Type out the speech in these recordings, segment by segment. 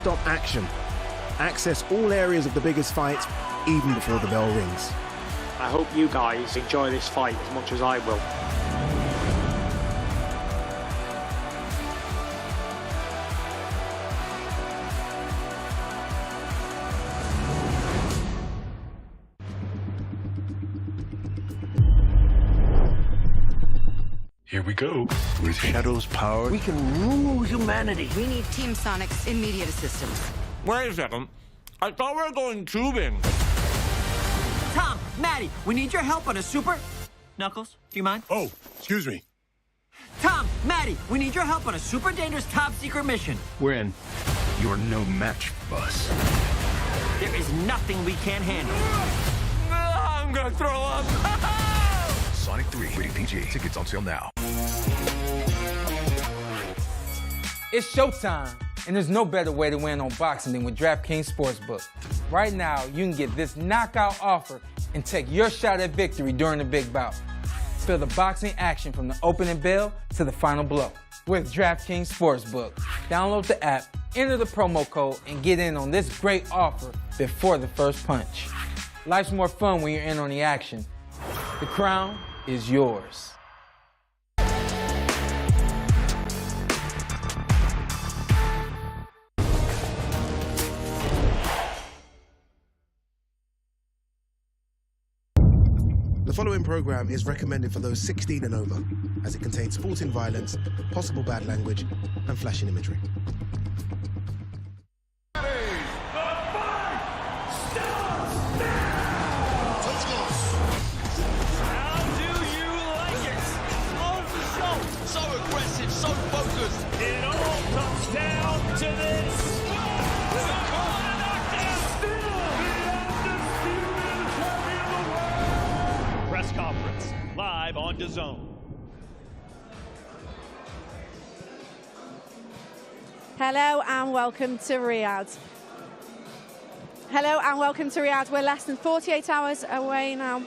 Stop action. Access all areas of the biggest fight even before the bell rings. I hope you guys enjoy this fight as much as I will. Here we go. With Shadow's power, we can rule humanity. We need Team Sonic's immediate assistance. Wait a second. I thought we were going tubing. Tom, Maddie, we need your help on a super... Knuckles, do you mind? Oh, excuse me. Tom, Maddie, we need your help on a super dangerous top secret mission. We're in. You're no match for us. There is nothing we can't handle. I'm gonna throw up. Sonic 3, rated PG. Tickets on sale now. It's showtime, and there's no better way to win on boxing than with DraftKings Sportsbook. Right now, you can get this knockout offer and take your shot at victory during the big bout. Feel the boxing action from the opening bell to the final blow with DraftKings Sportsbook. Download the app, enter the promo code, and get in on this great offer before the first punch. Life's more fun when you're in on the action. The crown is yours. The following program is recommended for those 16 and over, as it contains sporting violence, possible bad language, and flashing imagery. So focused. It all comes down to this. Press conference live on DAZN. Hello and welcome to Riyadh. Hello and welcome to Riyadh. We're less than 48 hours away now.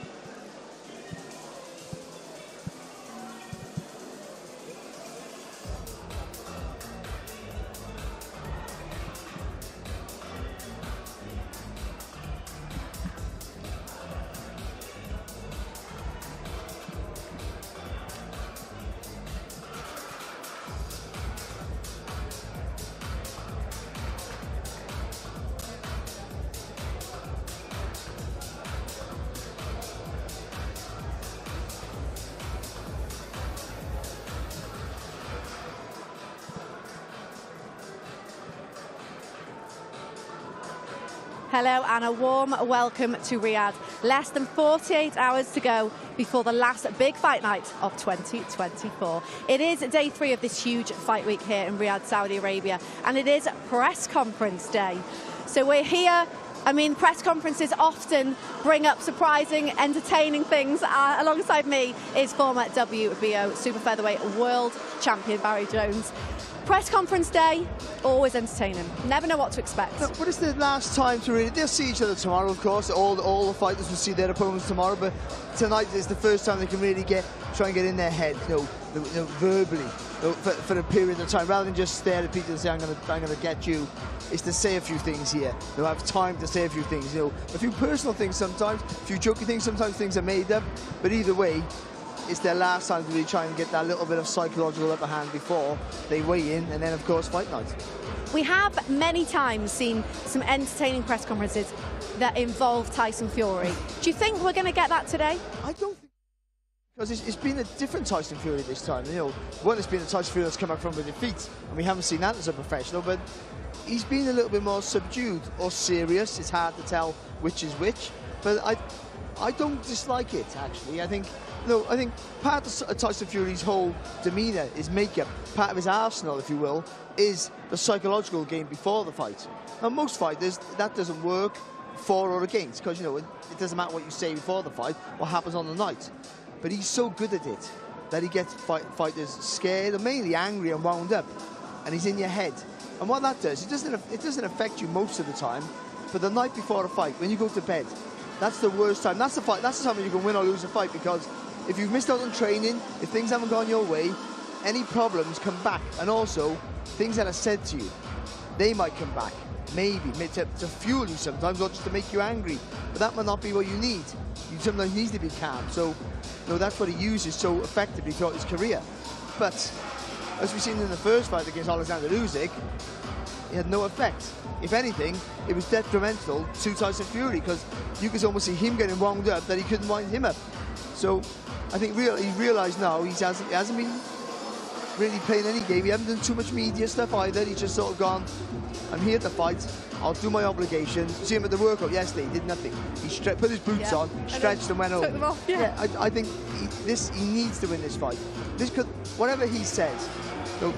Hello and a warm welcome to Riyadh. Less than 48 hours to go before the last big fight night of 2024. It is day 3 of this huge fight week here in Riyadh, Saudi Arabia, and it is press conference day. So we're here. I mean, press conferences often bring up surprising, entertaining things. Alongside me is former WBO super featherweight world champion Barry Jones. Press conference day, always entertaining. Never know what to expect. Look, but it's the last time to really... They'll see each other tomorrow, of course. All the fighters will see their opponents tomorrow, but tonight is the first time they can really try and get in their head, verbally, for a period of time, rather than just stare at people and say, I'm gonna get you. It's to say a few things here. They'll have time to say a few things, a few personal things sometimes, a few jokey things, sometimes things are made up, but either way, it's their last time to really try and get that little bit of psychological upper hand before they weigh in, and then, of course, fight night. We have many times seen some entertaining press conferences that involve Tyson Fury. Do you think we're going to get that today? I don't think... Because it's been a different Tyson Fury this time. One, it's been a Tyson Fury that's come back from a defeat, and we haven't seen that as a professional, but he's been a little bit more subdued or serious. It's hard to tell which is which, but I don't dislike it, actually. I think part of Tyson Fury's whole demeanour, his makeup, part of his arsenal, if you will, is the psychological game before the fight. Now, most fighters, that doesn't work for or against, because, it doesn't matter what you say before the fight, what happens on the night. But he's so good at it that he gets fighters scared, or mainly angry and wound up, and he's in your head. And what that does, it doesn't affect you most of the time, but the night before a fight, when you go to bed, that's the worst time. That's the time when you can win or lose a fight, because if you've missed out on training, if things haven't gone your way, any problems come back. And also, things that are said to you. they might come back, maybe to fuel you sometimes, or just to make you angry. But that might not be what you need. You sometimes need to be calm. So, that's what he uses so effectively throughout his career. But as we've seen in the first fight against Alexander Usyk, it had no effect. If anything, it was detrimental to Tyson Fury, because you could almost see him getting wound up that he couldn't wind him up. So I think he's realised now he hasn't been really playing any game. He hasn't done too much media stuff either. He's just sort of gone, I'm here to fight, I'll do my obligation. See him at the workout yesterday, he did nothing. He put his boots on, stretched and went home. Took them off, I think he needs to win this fight. This could, whatever he says,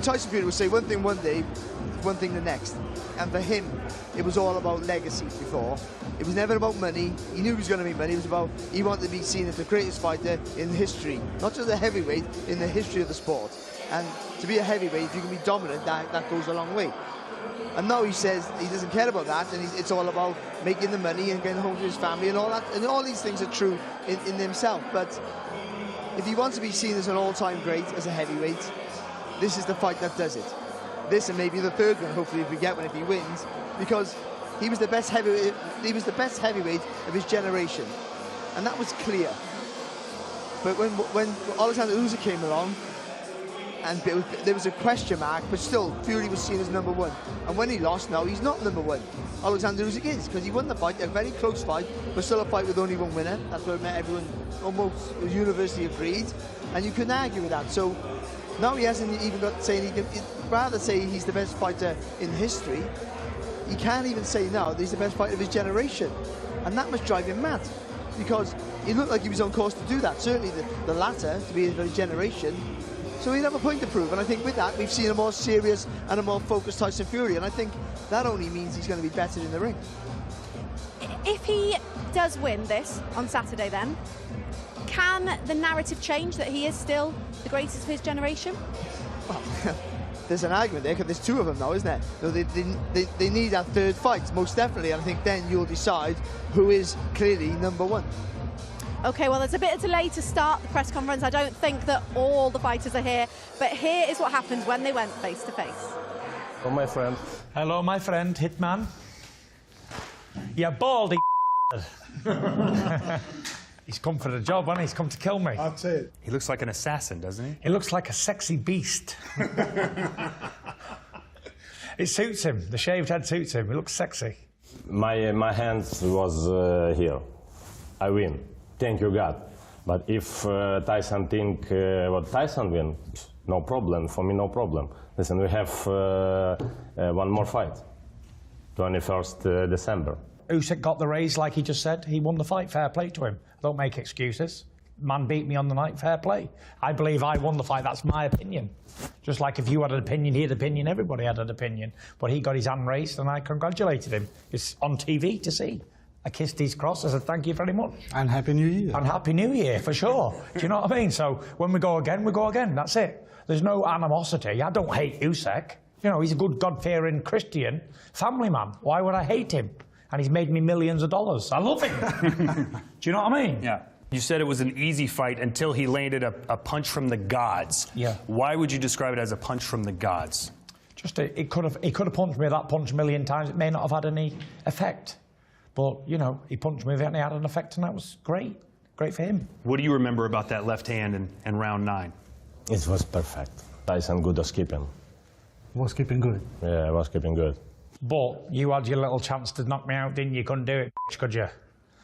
Tyson Fury will say one thing one day, one thing the next. And for him, it was all about legacy before. It was never about money. He knew he was going to make money. It was about, he wanted to be seen as the greatest fighter in history. Not just a heavyweight, in the history of the sport. And to be a heavyweight, if you can be dominant, that goes a long way. And now he says he doesn't care about that, and it's all about making the money and getting home to his family and all that. And all these things are true in himself. But if he wants to be seen as an all-time great, as a heavyweight, this is the fight that does it. This and maybe the third one, hopefully, if we get one, if he wins, because he was the best heavyweight. He was the best heavyweight of his generation, and that was clear. But when Alexander Usyk came along, and there was a question mark, but still Fury was seen as number one. And when he lost, now he's not number one. Alexander Usyk is, because he won the fight, a very close fight, but still a fight with only one winner. That's what everyone almost universally agreed, and you couldn't argue with that. So now he hasn't even got saying he can rather say he's the best fighter in history. He can't even say now that he's the best fighter of his generation, and that must drive him mad, because he looked like he was on course to do that. Certainly the latter, to be of his generation. So he'd have a point to prove, and I think with that we've seen a more serious and a more focused Tyson Fury, and I think that only means he's going to be better in the ring. If he does win this on Saturday, then can the narrative change that he is still the greatest of his generation? Well, there's an argument there, because there's two of them now, isn't there? So they need that third fight, most definitely, and I think then you'll decide who is clearly number one. OK, well, there's a bit of delay to start the press conference. I don't think that all the fighters are here, but here is what happened when they went face-to-face. Oh, my friend. Hello, my friend, Hitman. You baldy He's come for the job, hasn't he? He's come to kill me. That's it. He looks like an assassin, doesn't he? He looks like a sexy beast. It suits him. The shaved head suits him. He looks sexy. My hands was here. I win. Thank you, God. But if Tyson think what Tyson win, no problem. For me, no problem. Listen, we have one more fight. 21st December. Usyk got the raise, like he just said. He won the fight. Fair play to him. Don't make excuses. Man beat me on the night. Fair play. I believe I won the fight. That's my opinion. Just like if you had an opinion, he had an opinion, everybody had an opinion. But he got his hand raised, and I congratulated him. It's on TV to see. I kissed his cross. I said, thank you very much. And Happy New Year. And Happy New Year, for sure. Do you know what I mean? So when we go again, we go again. That's it. There's no animosity. I don't hate Usyk. You know, he's a good, God-fearing Christian family man. Why would I hate him? And he's made me millions of dollars. I love him. Do you know what I mean? Yeah. You said it was an easy fight until he landed a punch from the gods. Yeah. Why would you describe it as a punch from the gods? Just he could have punched me with that punch a million times. It may not have had any effect. But, you know, he punched me and it had an effect, and that was great. Great for him. What do you remember about that left hand in round 9? It was perfect. Tyson good at keeping. Was keeping good. Yeah, I was keeping good. But you had your little chance to knock me out, didn't you? Couldn't do it, could you?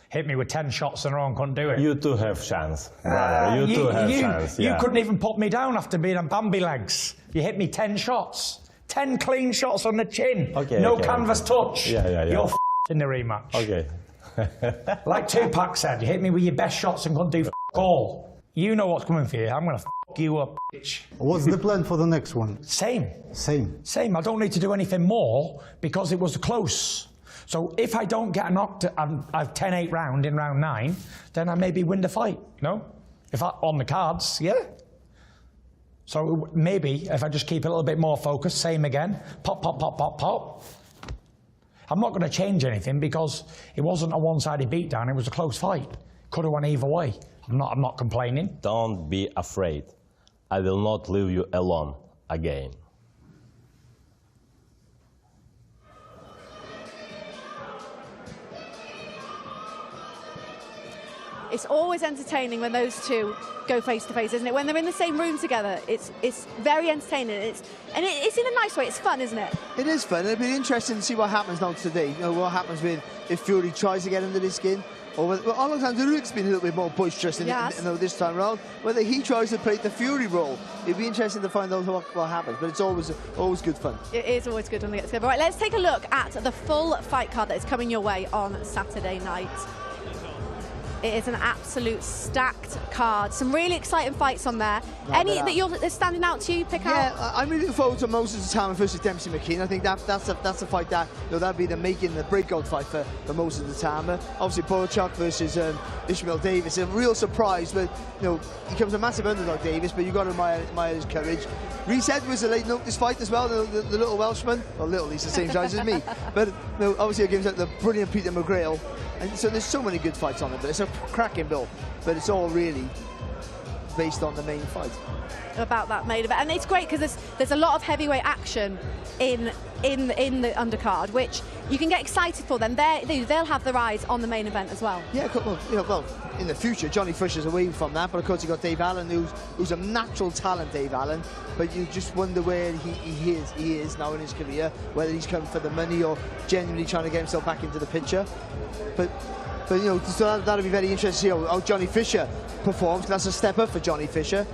Hit me with 10 shots in a row and couldn't do it. You too have chance, brother. You too have chance. You couldn't even put me down after being on Bambi legs. You hit me 10 shots. 10 clean shots on the chin. Okay, no okay, canvas touch. Yeah. You're in the rematch. Okay. Like Tupac said, you hit me with your best shots and couldn't do all. You know what's coming for you. I'm going to you up, bitch. What's the plan for the next one? Same. Same. I don't need to do anything more because it was close. So if I don't get knocked, I've 10-8 round in round 9, then I maybe win the fight. No? If I on the cards, yeah. So maybe if I just keep a little bit more focused, same again. Pop, pop, pop, pop, pop. I'm not going to change anything because it wasn't a one-sided beatdown. It was a close fight. Could have went either way. I'm not complaining. Don't be afraid. I will not leave you alone again. It's always entertaining when those two go face to face, isn't it? When they're in the same room together, it's very entertaining. It's in a nice way. It's fun, isn't it? It is fun. It'll be interesting to see what happens now today. You know, what happens if Fury tries to get under his skin, or whether, well, Alexander Ulyk's been a little bit more boisterous this time around. Whether he tries to play the Fury role, it'll be interesting to find out what happens. But it's always good fun. It is always good when they get together. Right, let's take a look at the full fight card that is coming your way on Saturday night. It is an absolute stacked card. Some really exciting fights on there. Any that that's standing out to you? Pick out? Yeah, I'm really looking forward to Moses Atama versus Dempsey McKean. I think that's a fight that that'd be the breakout fight for Moses Atama. Obviously, Boychuk versus Ishmael Davis. A real surprise, but he comes a massive underdog, Davis. But you got to admire his courage. Reese Edwards a late notice fight as well. The little Welshman. Well, little, he's the same size as me. But obviously, against the brilliant Peter McGrail. And so there's so many good fights on it, but it's a cracking bill. But it's all really based on the main fight. About that main event, and it's great because there's a lot of heavyweight action in the undercard, which you can get excited for. Then they'll have their eyes on the main event as well. Yeah, well, in the future, Johnny Fisher's away from that, but of course you got Dave Allen, who's a natural talent, Dave Allen. But you just wonder where he is now in his career, whether he's come for the money or genuinely trying to get himself back into the picture. But so that'll be very interesting to see how Johnny Fisher performs. That's a step up for Johnny Fisher.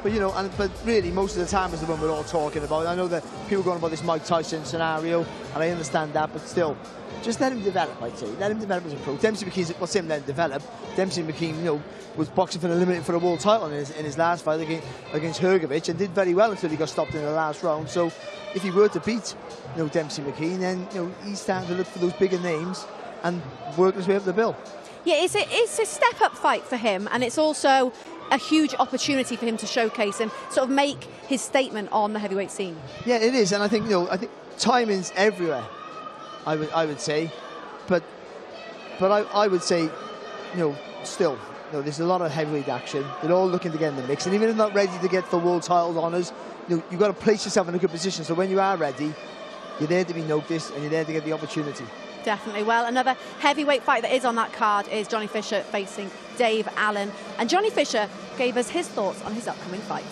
But but really, most of the time is the one we're all talking about. I know that people are going about this Mike Tyson scenario, and I understand that, but still, just let him develop, I'd say. Let him develop as a pro. Dempsey McKean's what's him let him develop. Dempsey McKean, was boxing for the world title in his last fight against Hrgovic, and did very well until he got stopped in the last round. So if he were to beat Dempsey McKean, then he's starting to look for those bigger names and work his way up the bill. Yeah, it's a step-up fight for him, and it's also a huge opportunity for him to showcase and sort of make his statement on the heavyweight scene. Yeah, it is, and I think timing's everywhere. I would say, but I would say, still, there's a lot of heavyweight action. They're all looking to get in the mix, and even if they're not ready to get for world title honours, you've got to place yourself in a good position. So when you are ready, you're there to be noticed, and you're there to get the opportunity. Definitely. Well, another heavyweight fight that is on that card is Johnny Fisher facing Dave Allen. And Johnny Fisher gave us his thoughts on his upcoming fight.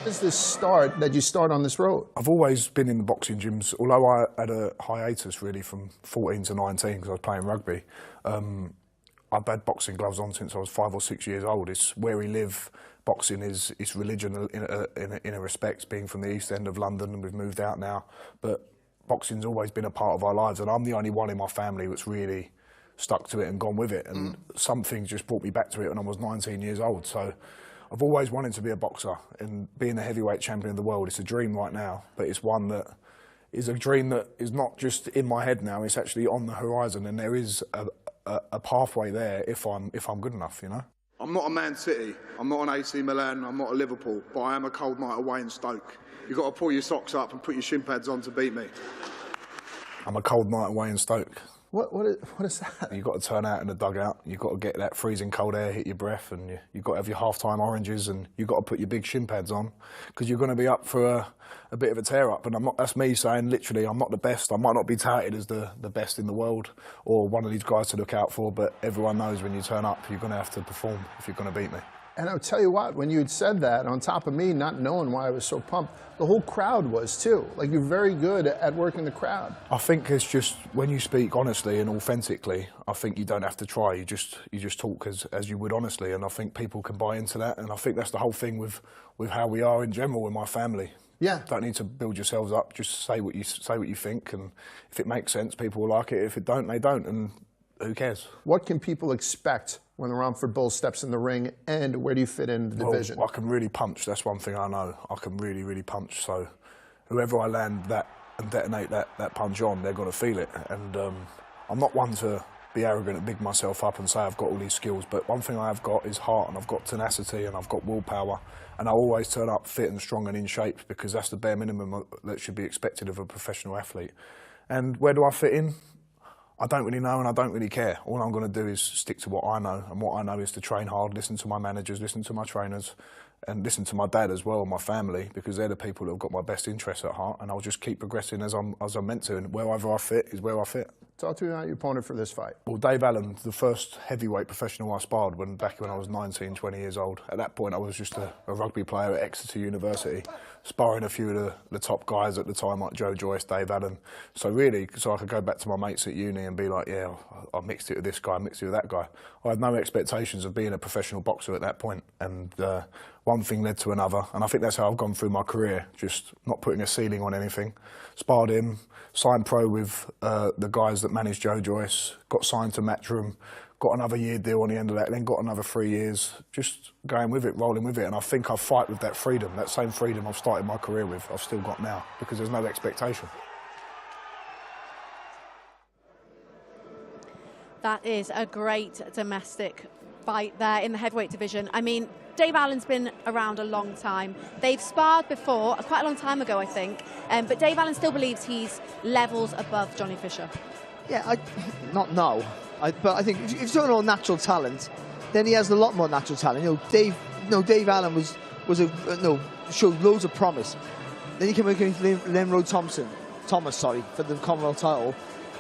Is this start that you start on this road? I've always been in the boxing gyms, although I had a hiatus really from 14 to 19 because I was playing rugby. I've had boxing gloves on since I was 5 or 6 years old. It's where we live. Boxing is religion in a respect, being from the East End of London, and we've moved out now. But boxing's always been a part of our lives, and I'm the only one in my family that's really stuck to it and gone with it. And some things just brought me back to it when I was 19 years old. So I've always wanted to be a boxer, and being the heavyweight champion of the world, it's a dream right now, but it's one that is a dream that is not just in my head now, it's actually on the horizon, and there is a pathway there if I'm good enough, I'm not a Man City, I'm not an AC Milan, I'm not a Liverpool, but I am a cold night away in Stoke. You've got to pull your socks up and put your shin pads on to beat me. I'm a cold night away in Stoke. What is that? You've got to turn out in the dugout, you've got to get that freezing cold air hit your breath, and you've got to have your half-time oranges, and you've got to put your big shin pads on, because you're going to be up for a bit of a tear-up. And that's me saying, literally, I'm not the best. I might not be touted as the best in the world or one of these guys to look out for, but everyone knows when you turn up, you're going to have to perform if you're going to beat me. And I'll tell you what, when you had said that, on top of me not knowing why I was so pumped, the whole crowd was too. Like, you're very good at working the crowd. I think it's just, when you speak honestly and authentically, I think you don't have to try. You just talk as you would honestly, and I think people can buy into that. And I think that's the whole thing with how we are in general in my family. Yeah. Don't need to build yourselves up. Just say what you think, and if it makes sense, people will like it. If it don't, they don't, and who cares? What can people expect when the Romford Bull steps in the ring, and where do you fit in the division? I can really punch. That's one thing I know. I can really, really punch. So whoever I land that and detonate that punch on, they're going to feel it. And I'm not one to be arrogant and big myself up and say I've got all these skills, but one thing I have got is heart, and I've got tenacity, and I've got willpower, and I always turn up fit and strong and in shape, because that's the bare minimum that should be expected of a professional athlete. And where do I fit in? I don't really know, and I don't really care. All I'm going to do is stick to what I know, and what I know is to train hard, listen to my managers, listen to my trainers, and listen to my dad as well, and my family, because they're the people that have got my best interests at heart, and I'll just keep progressing as I'm meant to, and wherever I fit is where I fit. Talk to me about your opponent for this fight. Well, Dave Allen, the first heavyweight professional I sparred back when I was 19, 20 years old. At that point, I was just a rugby player at Exeter University, sparring a few of the top guys at the time, like Joe Joyce, Dave Allen. So really, so I could go back to my mates at uni and be like, yeah, I mixed it with this guy, I mixed it with that guy. I had no expectations of being a professional boxer at that point, and one thing led to another, and I think that's how I've gone through my career, just not putting a ceiling on anything. Sparred him, signed pro with the guys that managed Joe Joyce, got signed to Matchroom, got another year deal on the end of that, then got another 3 years, just going with it, rolling with it, and I think I fight with that freedom, that same freedom I've started my career with, I've still got now, because there's no expectation. That is a great domestic fight there in the heavyweight division. I mean, Dave Allen's been around a long time. They've sparred before, quite a long time ago, I think. But Dave Allen still believes he's levels above Johnny Fisher. Yeah, not now. But I think if you're talking about natural talent, then he has a lot more natural talent. Dave Allen showed loads of promise. Then he came against Lemro Thomas, for the Commonwealth title.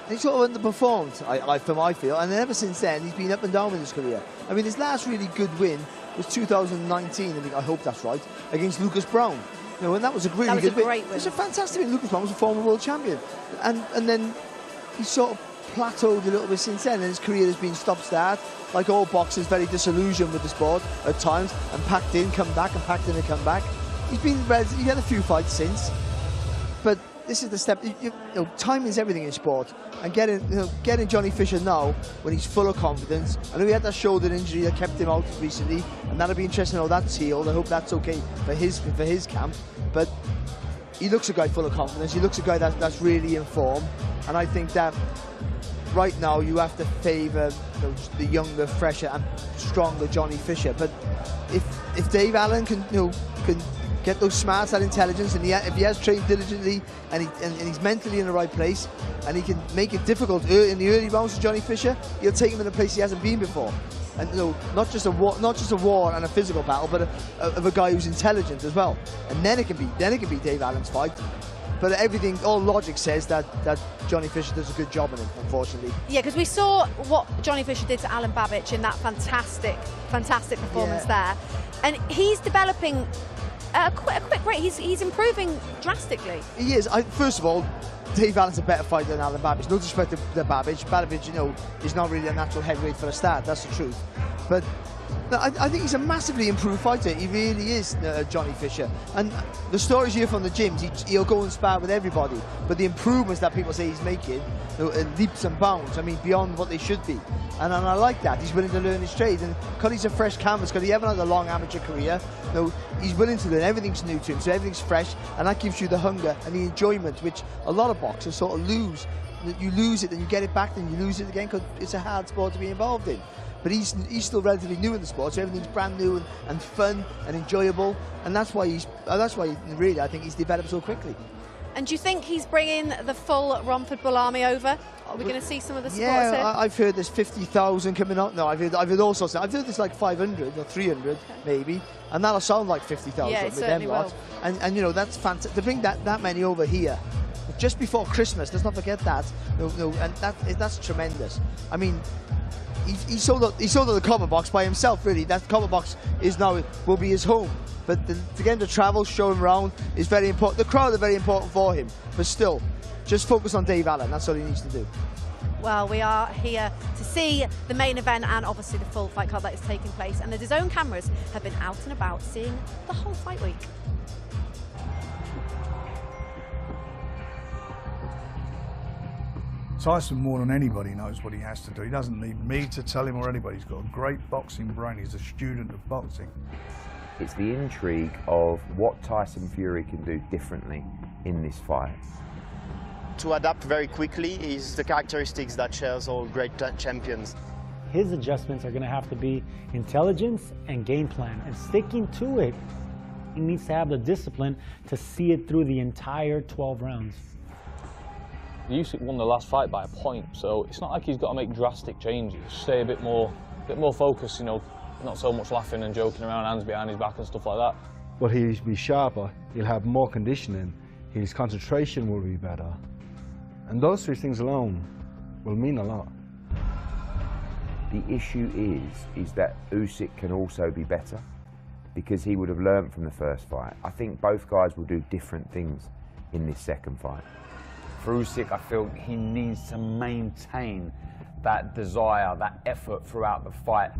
And he sort of underperformed, for my feel, and ever since then he's been up and down in his career. I mean, his last really good win was 2019, I hope that's right, against Lucas Brown. And that was a really good win. It was a fantastic win. Lucas Brown was a former world champion, and then he sort of plateaued a little bit since then, and his career has been stop-start. Like all boxers, very disillusioned with the sport at times, and packed in, come back, and packed in and come back. He had a few fights since, but this is the step. Time is everything in sport, and getting Johnny Fisher now when he's full of confidence. I know he had that shoulder injury that kept him out recently, and that'll be interesting how that's healed. I hope that's okay for his camp. But he looks a guy full of confidence. He looks a guy that's really in form, and I think that right now you have to favour the younger, fresher, and stronger Johnny Fisher. But if Dave Allen can get those smarts, that intelligence, and if he has trained diligently and he's mentally in the right place, and he can make it difficult in the early rounds for Johnny Fisher, he'll take him in a place he hasn't been before. And not just a war and a physical battle, but of a guy who's intelligent as well. And then it can be Dave Allen's fight. But all logic says that Johnny Fisher does a good job in it, unfortunately. Yeah, because we saw what Johnny Fisher did to Alan Babbage in that fantastic performance there, and he's developing at a quick rate. He's improving drastically. He is. First of all, Dave Allen's a better fighter than Alan Babbage. No disrespect to Babbage. Babbage, is not really a natural heavyweight for a start. That's the truth. But I think he's a massively improved fighter. He really is, Johnny Fisher. And the stories you hear from the gyms, he'll go and spar with everybody. But the improvements that people say he's making, leaps and bounds, I mean, beyond what they should be. And I like that. He's willing to learn his trade. And because he's a fresh canvas, because he hasn't had a long amateur career, he's willing to learn. Everything's new to him, so everything's fresh. And that gives you the hunger and the enjoyment, which a lot of boxers sort of lose. You lose it, then you get it back, then you lose it again, because it's a hard sport to be involved in. But he's still relatively new in the sport, so everything's brand new and fun and enjoyable, and that's why really I think he's developed so quickly. And do you think he's bringing the full Romford Bull Army over? Are we going to see some of the supporters here? I've heard there's 50,000 coming out. No, I've heard all sorts. I've heard there's like 500 or 300 maybe, and that'll sound like 50,000 yeah, with them lots. And that's fantastic to bring that many over here just before Christmas. Let's not forget that. And that's tremendous. I mean, he sold out the cover box by himself, really. That cover box will be his home. But to get him to travel, show him around is very important. The crowd are very important for him. But still, just focus on Dave Allen. That's all he needs to do. Well, we are here to see the main event and obviously the full fight card that is taking place. And the DAZN cameras have been out and about seeing the whole fight week. Tyson, more than anybody, knows what he has to do. He doesn't need me to tell him or anybody. He's got a great boxing brain. He's a student of boxing. It's the intrigue of what Tyson Fury can do differently in this fight. To adapt very quickly is the characteristics that shares all great champions. His adjustments are going to have to be intelligence and game plan, and sticking to it. He needs to have the discipline to see it through the entire 12 rounds. Usyk won the last fight by a point, so it's not like he's got to make drastic changes. Stay a bit more focused, not so much laughing and joking around, hands behind his back and stuff like that. Well, he'll be sharper, he'll have more conditioning, his concentration will be better. And those three things alone will mean a lot. The issue is that Usyk can also be better, because he would have learned from the first fight. I think both guys will do different things in this second fight. For Usyk, I feel he needs to maintain that desire, that effort throughout the fight.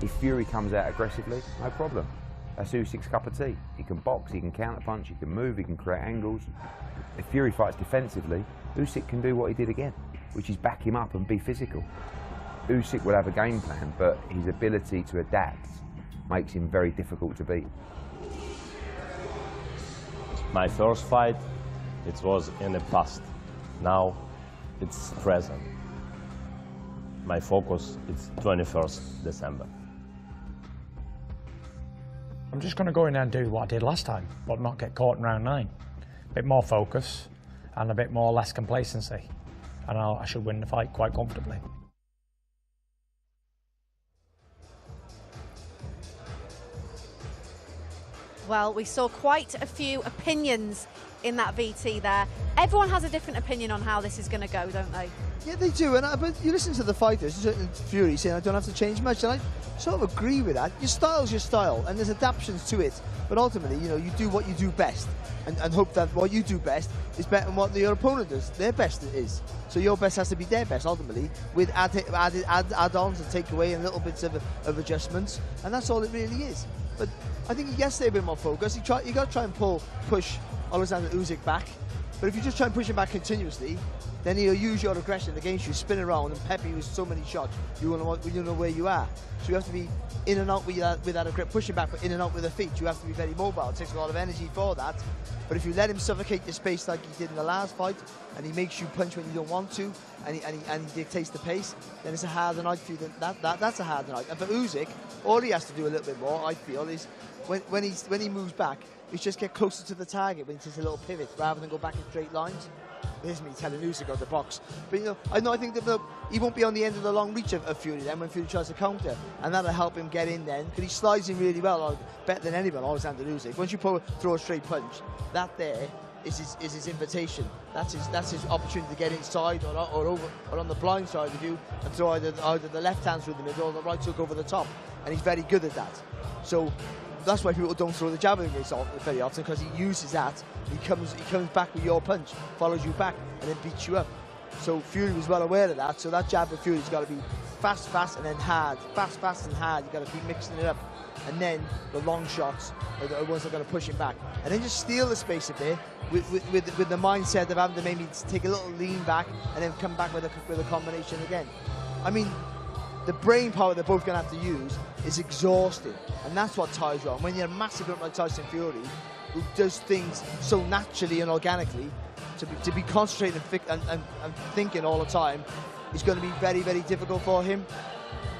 If Fury comes out aggressively, no problem. That's Usyk's cup of tea. He can box, he can counterpunch, he can move, he can create angles. If Fury fights defensively, Usyk can do what he did again, which is back him up and be physical. Usyk will have a game plan, but his ability to adapt makes him very difficult to beat. My first fight, it was in the past. Now, it's present. My focus is 21st December. I'm just going to go in there and do what I did last time, but not get caught in round 9. A bit more focus and a bit more less complacency. And I should win the fight quite comfortably. Well, we saw quite a few opinions in that VT there. Everyone has a different opinion on how this is going to go, don't they? Yeah, they do. But you listen to the fighters, Fury saying, I don't have to change much, and I sort of agree with that. Your style's your style, and there's adaptations to it. But ultimately, you know, you do what you do best, and hope that what you do best is better than what your opponent does. Their best is. So your best has to be their best, ultimately, with add-ons and take away and little bits of adjustments, and that's all it really is. But I think yesterday a bit more focused. You got to try and push Alexander Usyk back. But if you just try and push him back continuously, then he'll use your aggression against you, spin around, and pep you with so many shots. You don't know where you are. So you have to be in and out with that aggression, pushing back, but in and out with the feet. You have to be very mobile. It takes a lot of energy for that. But if you let him suffocate your space like he did in the last fight, and he makes you punch when you don't want to, and he dictates the pace, then it's a harder night for you. That's a harder night. And for Usyk, all he has to do a little bit more, I feel, is when he moves back, is just get closer to the target when he takes a little pivot rather than go back in straight lines. There's me telling Usyk on the box. But I think that he won't be on the end of the long reach of Fury then when Fury tries to counter, and that'll help him get in then, because he slides in really well, better than anyone, Alexander Usyk. Once you throw a straight punch, that there is his invitation. That's his opportunity to get inside or over or on the blind side of you and throw either the left hand through the middle or the right hook over the top, and he's very good at that. So that's why people don't throw the jab against very often, because he uses that. He comes back with your punch, follows you back, and then beats you up. So Fury was well aware of that. So that jab of Fury's got to be fast, and then hard. Fast, and hard. You've got to keep mixing it up. And then the long shots are the ones that are going to push him back. And then just steal the space a bit with the mindset of having to maybe take a little lean back and then come back with a combination again. I mean, the brain power they're both going to have to use is exhausting, and that's what tires you on. When you're a massive like Tyson Fury, who does things so naturally and organically, to be concentrating and thinking all the time is going to be very, very difficult for him.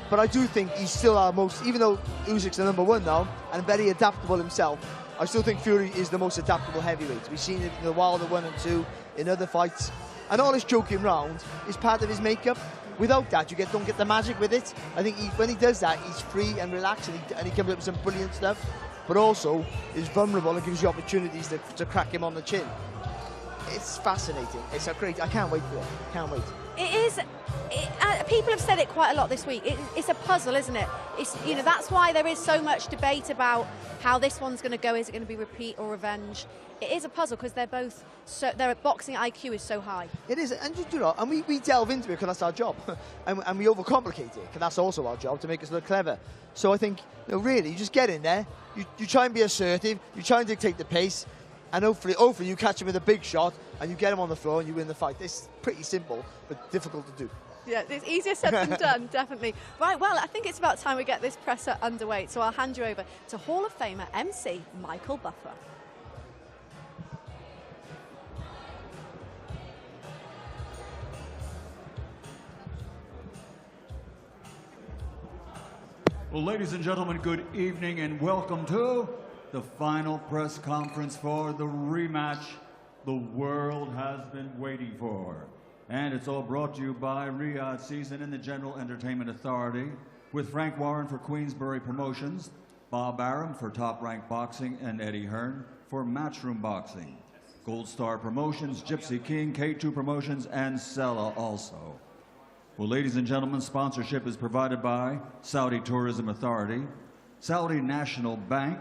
But I do think he's still our most, even though Usyk's the #1 now and very adaptable himself, I still think Fury is the most adaptable heavyweight. We've seen it in the Wilder 1 and 2, in other fights, and all this joking round is part of his makeup. Without that, you don't get the magic with it. I think when he does that, he's free and relaxed, and he comes up with some brilliant stuff, but also is vulnerable and gives you opportunities to crack him on the chin. It's fascinating. It's a great. I can't wait for it. Can't wait. It is. People have said it quite a lot this week. It's a puzzle, isn't it? It's that's why there is so much debate about how this one's going to go. Is it going to be repeat or revenge? It is a puzzle because they're both their boxing IQ is so high. It is, and we delve into it because that's our job, and we overcomplicate it because that's also our job to make us look clever. So I think really, you just get in there, you try and be assertive, you try and dictate the pace, and hopefully you catch him with a big shot and you get him on the floor and you win the fight. It's pretty simple but difficult to do. Yeah, it's easier said than done, definitely. Right, well, I think it's about time we get this presser underway. So I'll hand you over to Hall of Famer MC Michael Buffer. Well, ladies and gentlemen, good evening and welcome to the final press conference for the rematch the world has been waiting for. And it's all brought to you by Riyadh Season and the General Entertainment Authority, with Frank Warren for Queensberry Promotions, Bob Arum for Top Rank Boxing, and Eddie Hearn for Matchroom Boxing. Gold Star Promotions, Gypsy King, K2 Promotions, and Sella also. Well, ladies and gentlemen, sponsorship is provided by Saudi Tourism Authority, Saudi National Bank,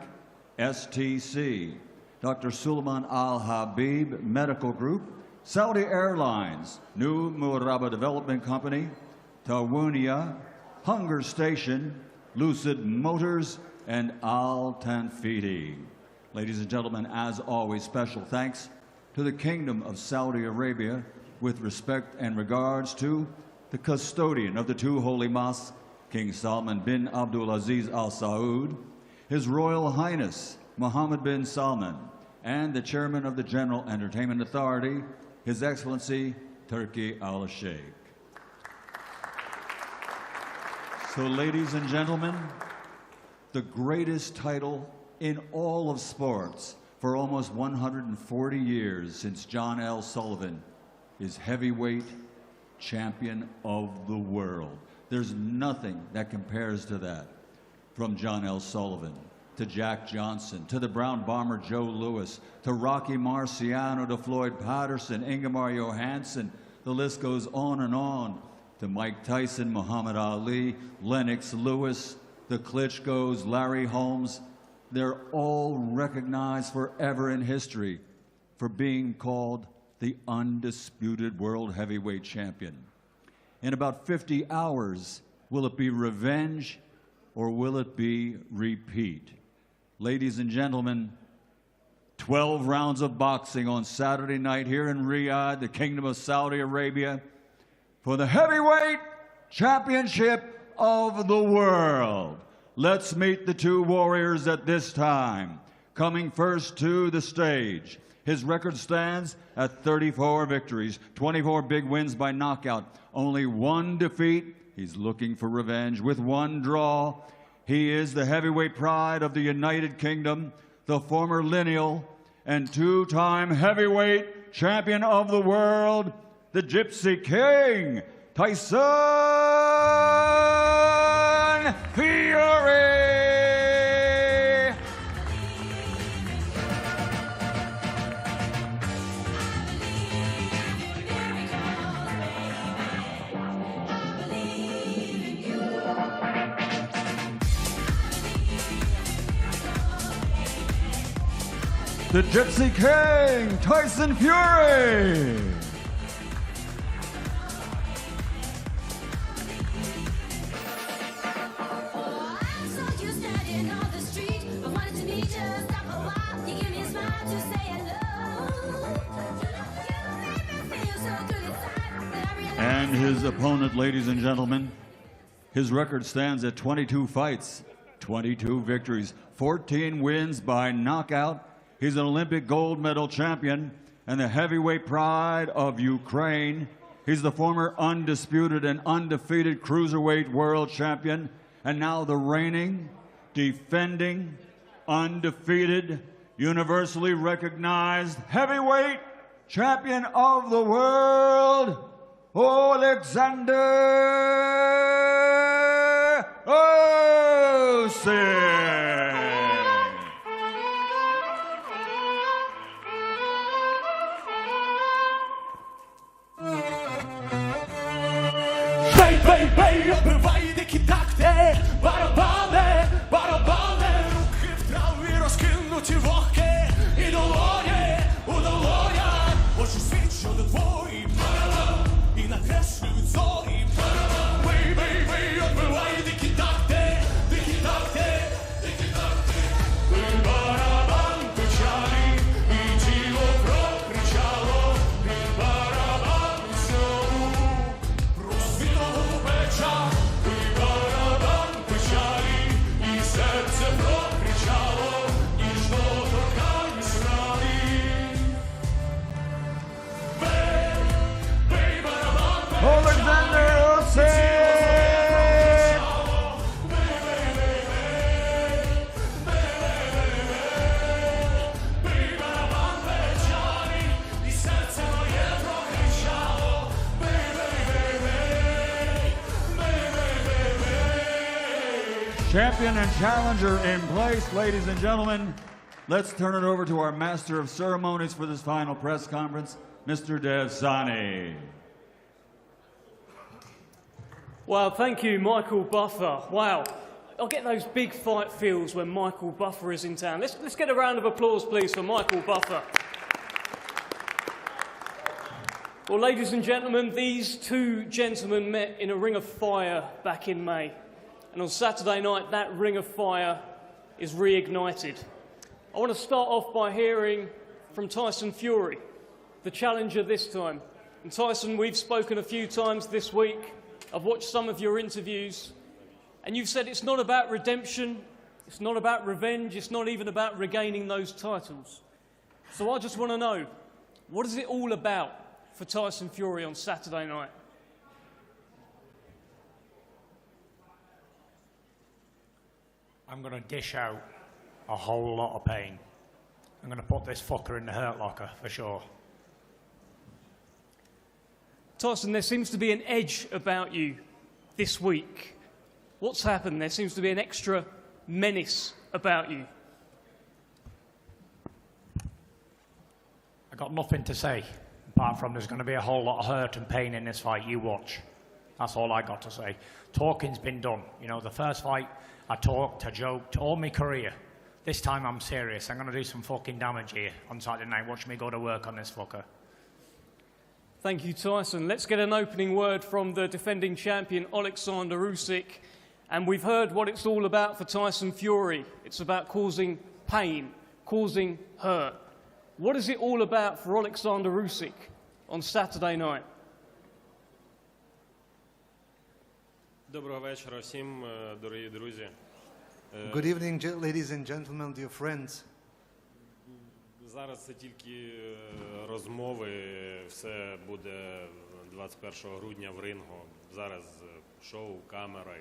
STC, Dr. Suleiman Al Habib Medical Group, Saudi Airlines, New Murabba Development Company, Tawunia, Hunger Station, Lucid Motors, and Al Tanfidi. Ladies and gentlemen, as always, special thanks to the Kingdom of Saudi Arabia, with respect and regards to the custodian of the two holy mosques, King Salman bin Abdulaziz Al Saud, His Royal Highness Mohammed bin Salman, and the chairman of the General Entertainment Authority, His Excellency Turki Al Sheikh. So, ladies and gentlemen, the greatest title in all of sports for almost 140 years since John L. Sullivan is heavyweight champion of the world. There's nothing that compares to that. From John L. Sullivan to Jack Johnson, to the Brown Bomber Joe Louis, to Rocky Marciano, to Floyd Patterson, Ingemar Johansson, the list goes on and on, to Mike Tyson, Muhammad Ali, Lennox Lewis, the Klitschko's, Larry Holmes. They're all recognized forever in history for being called the undisputed world heavyweight champion. In about 50 hours, will it be revenge or will it be repeat? Ladies and gentlemen, 12 rounds of boxing on Saturday night here in Riyadh, the Kingdom of Saudi Arabia, for the heavyweight championship of the world. Let's meet the two warriors at this time. Coming first to the stage, his record stands at 34 victories, 24 big wins by knockout, only one defeat. He's looking for revenge with one draw. He is the heavyweight pride of the United Kingdom, the former lineal and two-time heavyweight champion of the world, the Gypsy King, Tyson Fury! The Gypsy King, Tyson Fury! And his opponent, ladies and gentlemen, his record stands at 22 fights, 22 victories, 14 wins by knockout. He's an Olympic gold medal champion and the heavyweight pride of Ukraine. He's the former undisputed and undefeated cruiserweight world champion, and now the reigning, defending, undefeated, universally recognized heavyweight champion of the world, Alexander Usyk. Бей, отбивай дикі такти, барабани, руки в траві розкинуті вогки, і долоні у долонях, очі свідчили твої, і накреслюють зорі. Бей, отбивай дикі такти, і барабан печалі, і тіло прокричало, і барабан знову. Alexander Usyk! Champion and challenger in place, ladies and gentlemen. let's turn it over to our master of ceremonies for this final press conference, Mr. DAZN. Well, thank you, Michael Buffer. Wow. I'll get those big fight feels when Michael Buffer is in town. Let's get a round of applause, please, for Michael Buffer. Well, ladies and gentlemen, these two gentlemen met in a ring of fire back in May. And on Saturday night, that ring of fire is reignited. I want to start off by hearing from Tyson Fury, the challenger this time. And Tyson, we've spoken a few times this week. I've watched some of your interviews. And you've said it's not about redemption, it's not about revenge, it's not even about regaining those titles. So I just want to know, what is it all about for Tyson Fury on Saturday night? I'm going to dish out a whole lot of pain. I'm going to put this fucker in the hurt locker, for sure. Tyson, there seems to be an edge about you this week. What's happened? There seems to be an extra menace about you. I got nothing to say, apart from there's going to be a whole lot of hurt and pain in this fight. You watch. That's all I got to say. Talking's been done. You know, the first fight, I talked, I joked, all my career. This time I'm serious. I'm going to do some fucking damage here on Saturday night. Watch me go to work on this fucker. Thank you, Tyson. Let's get an opening word from the defending champion, Alexander Usyk. And we've heard what it's all about for Tyson Fury. It's about causing pain, causing hurt. What is it all about for Alexander Usyk on Saturday night? Доброго вечора всім, дорогі друзі. Good evening, ladies and gentlemen, dear friends. Зараз це тільки розмови, все буде 21 грудня в рингу. Зараз шоу, камера,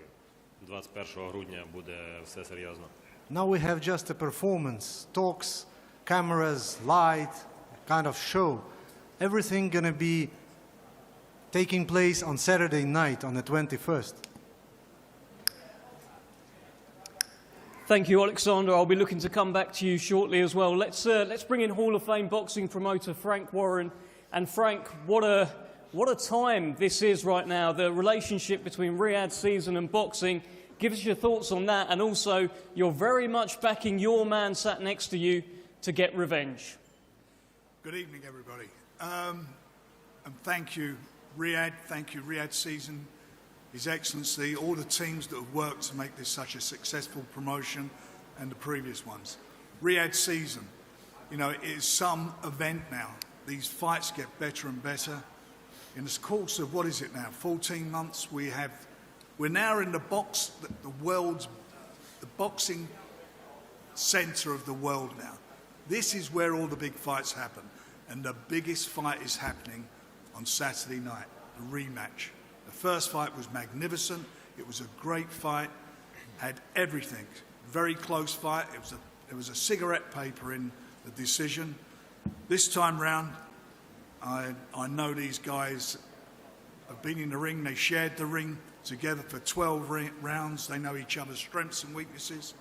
21 грудня буде все серйозно. Now we have just a performance, talks, cameras, light, kind of show. Everything gonna be taking place on Saturday night on the 21st. Thank you, Alexander. I'll be looking to come back to you shortly as well. Let's bring in Hall of Fame boxing promoter Frank Warren. And Frank, what a time this is right now. The relationship between DAZN and boxing. Give us your thoughts on that. And also, you're very much backing your man sat next to you to get revenge. Good evening, everybody. And thank you, Riyadh. Thank you, DAZN. His Excellency, all the teams that have worked to make this such a successful promotion and the previous ones. DAZN, you know, it is some event now. These fights get better and better. In the course of, what is it now, 14 months, we're now in the boxing centre of the world now. This is where all the big fights happen. And the biggest fight is happening on Saturday night, the rematch. The first fight was magnificent. It was a great fight, had everything. Very close fight. There was a cigarette paper in the decision. This time round, I know these guys have been in the ring. They shared the ring together for 12 rounds. They know each other's strengths and weaknesses.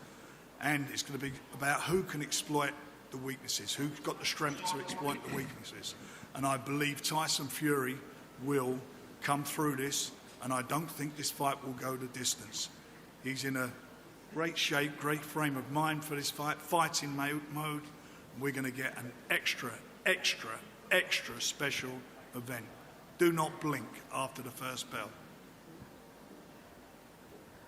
And it's going to be about who can exploit the weaknesses, who's got the strength to exploit the weaknesses. And I believe Tyson Fury will come through this, and I don't think this fight will go the distance. He's in a great shape, great frame of mind for this fight, fighting mode. We're going to get an extra special event. Do not blink after the first bell.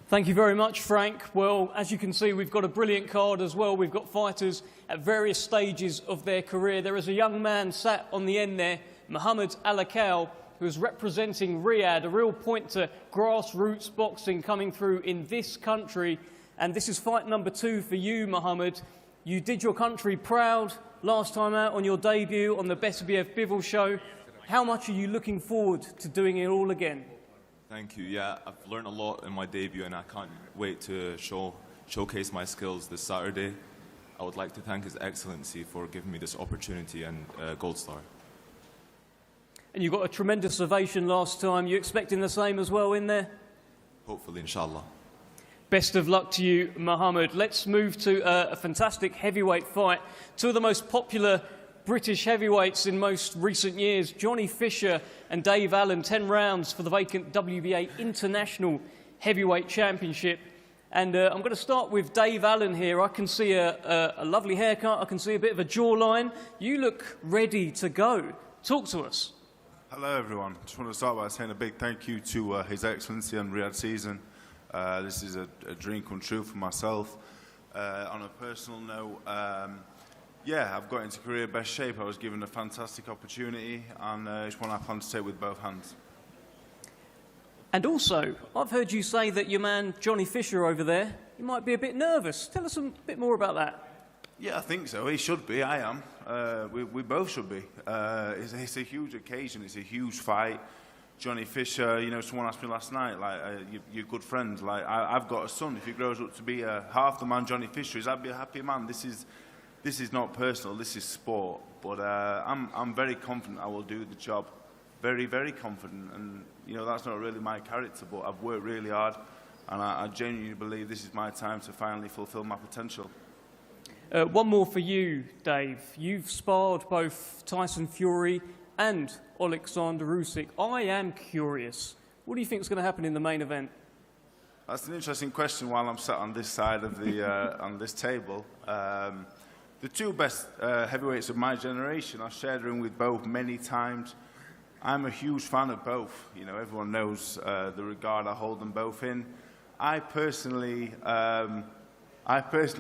Thank you very much, Frank. Well, as you can see, we've got a brilliant card as well. We've got fighters at various stages of their career. There is a young man sat on the end there, Muhammad Alakal, who is representing Riyadh, a real point to grassroots boxing coming through in this country. And this is fight number 2 for you, Muhammad. You did your country proud last time out on your debut on the Besibiev Bivol show. How much are you looking forward to doing it all again? Thank you. Yeah, I've learned a lot in my debut, and I can't wait to showcase my skills this Saturday. I would like to thank His Excellency for giving me this opportunity and Gold Star. And you got a tremendous ovation last time. You expecting the same as well in there? Hopefully, inshallah. Best of luck to you, Mohammed. Let's move to a fantastic heavyweight fight. Two of the most popular British heavyweights in most recent years, Johnny Fisher and Dave Allen, 10 rounds for the vacant WBA International Heavyweight Championship. And I'm going to start with Dave Allen here. I can see a lovely haircut. I can see a bit of a jawline. You look ready to go. Talk to us. Hello, everyone. Just want to start by saying a big thank you to His Excellency and Riyadh Season. This is a dream come true for myself. On a personal note, yeah, I've got into career best shape. I was given a fantastic opportunity, and it's one I plan to take with both hands. And also, I've heard you say that your man Johnny Fisher over there, he might be a bit nervous. Tell us a bit more about that. Yeah, I think so. He should be. I am. We both should be. It's a huge occasion. It's a huge fight. Johnny Fisher, you know, someone asked me last night, like, you're good friends. Like, I've got a son. If he grows up to be half the man Johnny Fisher is, I'd be a happy man. This is not personal. This is sport. But I'm very confident I will do the job. Very, very confident. And, you know, that's not really my character, but I've worked really hard. And I genuinely believe this is my time to finally fulfill my potential. One more for you, Dave. You've sparred both Tyson Fury and Alexander Usyk. I am curious. What do you think is going to happen in the main event? That's an interesting question while I'm sat on this side of the on this table. The two best heavyweights of my generation, I've shared a ring with both many times. I'm a huge fan of both. You know, everyone knows the regard I hold them both in. I personally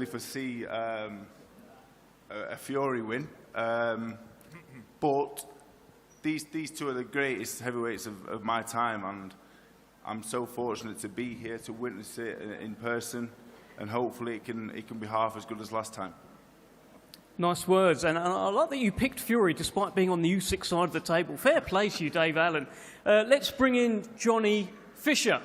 foresee a Fury win, but these two are the greatest heavyweights of my time, and I'm so fortunate to be here to witness it in person, and hopefully it can be half as good as last time. Nice words, and I like that you picked Fury despite being on the Usyk side of the table. Fair play to you, Dave Allen. Let's bring in Johnny Fisher.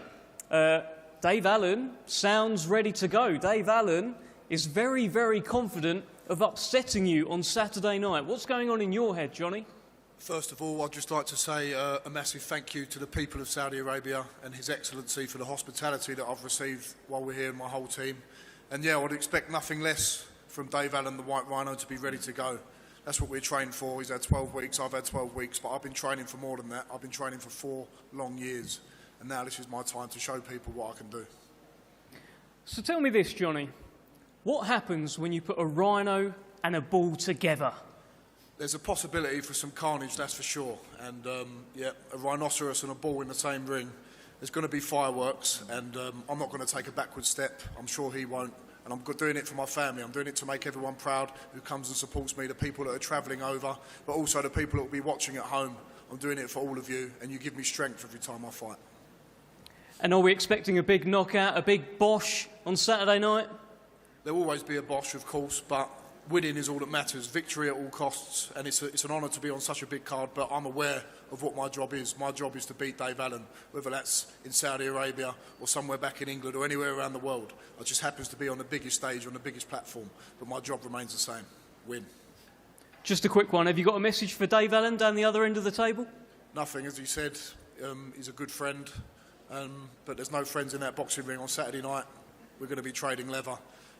Dave Allen sounds ready to go. Dave Allen is very, very confident of upsetting you on Saturday night. What's going on in your head, Johnny? First of all, I'd just like to say a massive thank you to the people of Saudi Arabia and His Excellency for the hospitality that I've received while we're here, and my whole team. And yeah, I would expect nothing less from Dave Allen, the White Rhino, to be ready to go. That's what we're trained for. He's had 12 weeks, I've had 12 weeks, but I've been training for more than that. I've been training for 4 long years. And now this is my time to show people what I can do. So tell me this, Johnny. What happens when you put a rhino and a bull together? There's a possibility for some carnage, that's for sure. And yeah, a rhinoceros and a bull in the same ring. There's going to be fireworks, and I'm not going to take a backward step. I'm sure he won't. And I'm doing it for my family. I'm doing it to make everyone proud who comes and supports me, the people that are travelling over, but also the people that will be watching at home. I'm doing it for all of you, and you give me strength every time I fight. And are we expecting a big knockout, a big bosh on Saturday night? There'll always be a bosh, of course, but winning is all that matters. Victory at all costs, and it's an honour to be on such a big card, but I'm aware of what my job is. My job is to beat Dave Allen, whether that's in Saudi Arabia or somewhere back in England or anywhere around the world. I just happens to be on the biggest stage, on the biggest platform, but my job remains the same. Win. Just a quick one. Have you got a message for Dave Allen down the other end of the table? Nothing. As he said, he's a good friend, but there's no friends in that boxing ring on Saturday night. We're going to be trading leather.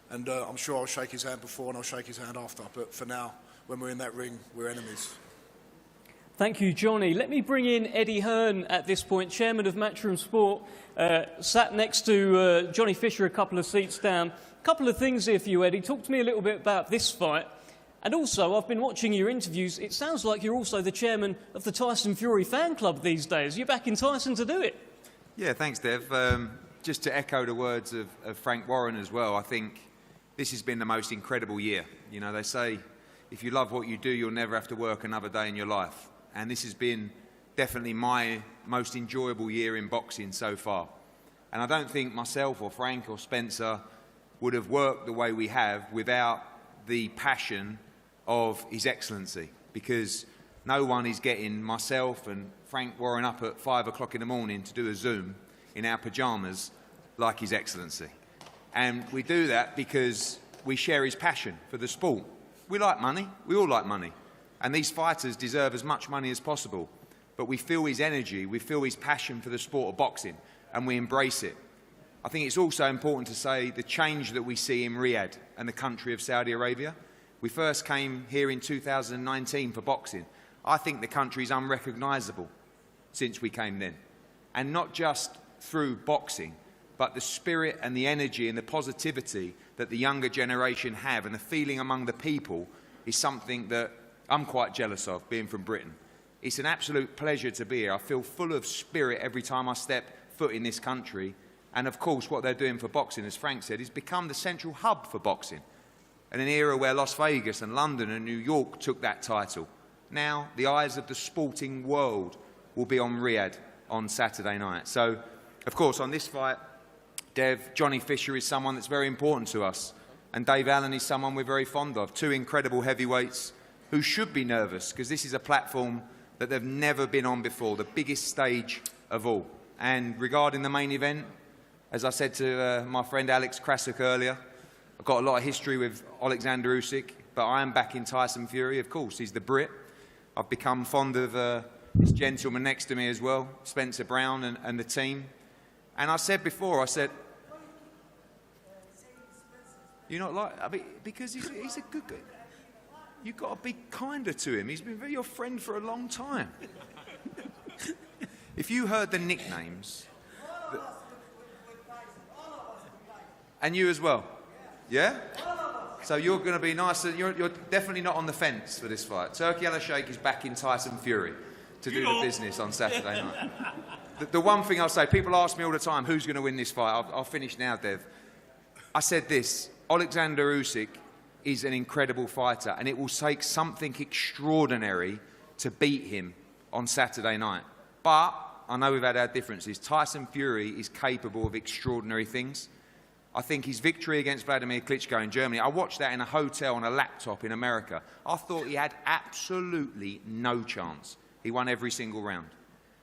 And I'm sure I'll shake his hand before and I'll shake his hand after. But for now, when we're in that ring, we're enemies. Thank you, Johnny. Let me bring in Eddie Hearn at this point, chairman of Matchroom Sport, sat next to Johnny Fisher a couple of seats down. A couple of things here for you, Eddie. Talk to me a little bit about this fight. And also, I've been watching your interviews. It sounds like you're also the chairman of the Tyson Fury fan club these days. You're backing Tyson to do it. Yeah, thanks, Dev. Just to echo the words of Frank Warren as well, I think this has been the most incredible year. You know, they say, if you love what you do, you'll never have to work another day in your life. And this has been definitely my most enjoyable year in boxing so far. And I don't think myself or Frank or Spencer would have worked the way we have without the passion of His Excellency, because no one is getting myself and Frank Warren up at 5 o'clock in the morning to do a Zoom in our pyjamas like His Excellency. And we do that because we share his passion for the sport. We like money. We all like money. And these fighters deserve as much money as possible. But we feel his energy, we feel his passion for the sport of boxing, and we embrace it. I think it's also important to say the change that we see in Riyadh and the country of Saudi Arabia. We first came here in 2019 for boxing. I think the country is unrecognisable since we came then. And not just through boxing, but the spirit and the energy and the positivity that the younger generation have and the feeling among the people is something that I'm quite jealous of, being from Britain. It's an absolute pleasure to be here. I feel full of spirit every time I step foot in this country. And of course, what they're doing for boxing, as Frank said, is become the central hub for boxing. In an era where Las Vegas and London and New York took that title, now the eyes of the sporting world will be on Riyadh on Saturday night. So, of course, on this fight, Dev, Johnny Fisher is someone that's very important to us. And Dave Allen is someone we're very fond of. Two incredible heavyweights who should be nervous because this is a platform that they've never been on before, the biggest stage of all. And regarding the main event, as I said to my friend Alex Krasuk earlier, I've got a lot of history with Alexander Usyk, but I am backing Tyson Fury, of course. He's the Brit. I've become fond of this gentleman next to me as well, Spencer Brown and the team. And I said before, I said, you're not like, I mean, because he's a good guy. You've got to be kinder to him. He's been your friend for a long time. If you heard the nicknames, and you as well, yeah? So you're going to be nice. You're definitely not on the fence for this fight. Turki Al-Sheikh is backing Tyson Fury to do the business on Saturday night. The one thing I'll say, people ask me all the time, who's going to win this fight? I'll finish now, Dev. I said this, Alexander Usyk is an incredible fighter, and it will take something extraordinary to beat him on Saturday night. But I know we've had our differences. Tyson Fury is capable of extraordinary things. I think his victory against Vladimir Klitschko in Germany, I watched that in a hotel on a laptop in America. I thought he had absolutely no chance. He won every single round.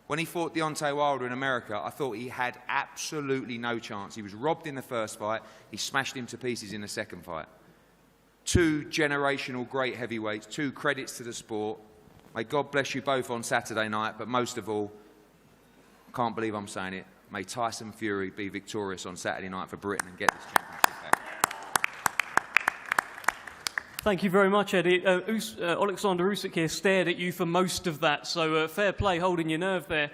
When he fought Deontay Wilder in America, I thought he had absolutely no chance. He was robbed in the first fight. He smashed him to pieces in the second fight. Two generational great heavyweights, two credits to the sport. May God bless you both on Saturday night, but most of all, I can't believe I'm saying it, may Tyson Fury be victorious on Saturday night for Britain and get this championship back. Thank you very much, Eddie. Alexander Usyk here stared at you for most of that, so fair play holding your nerve there.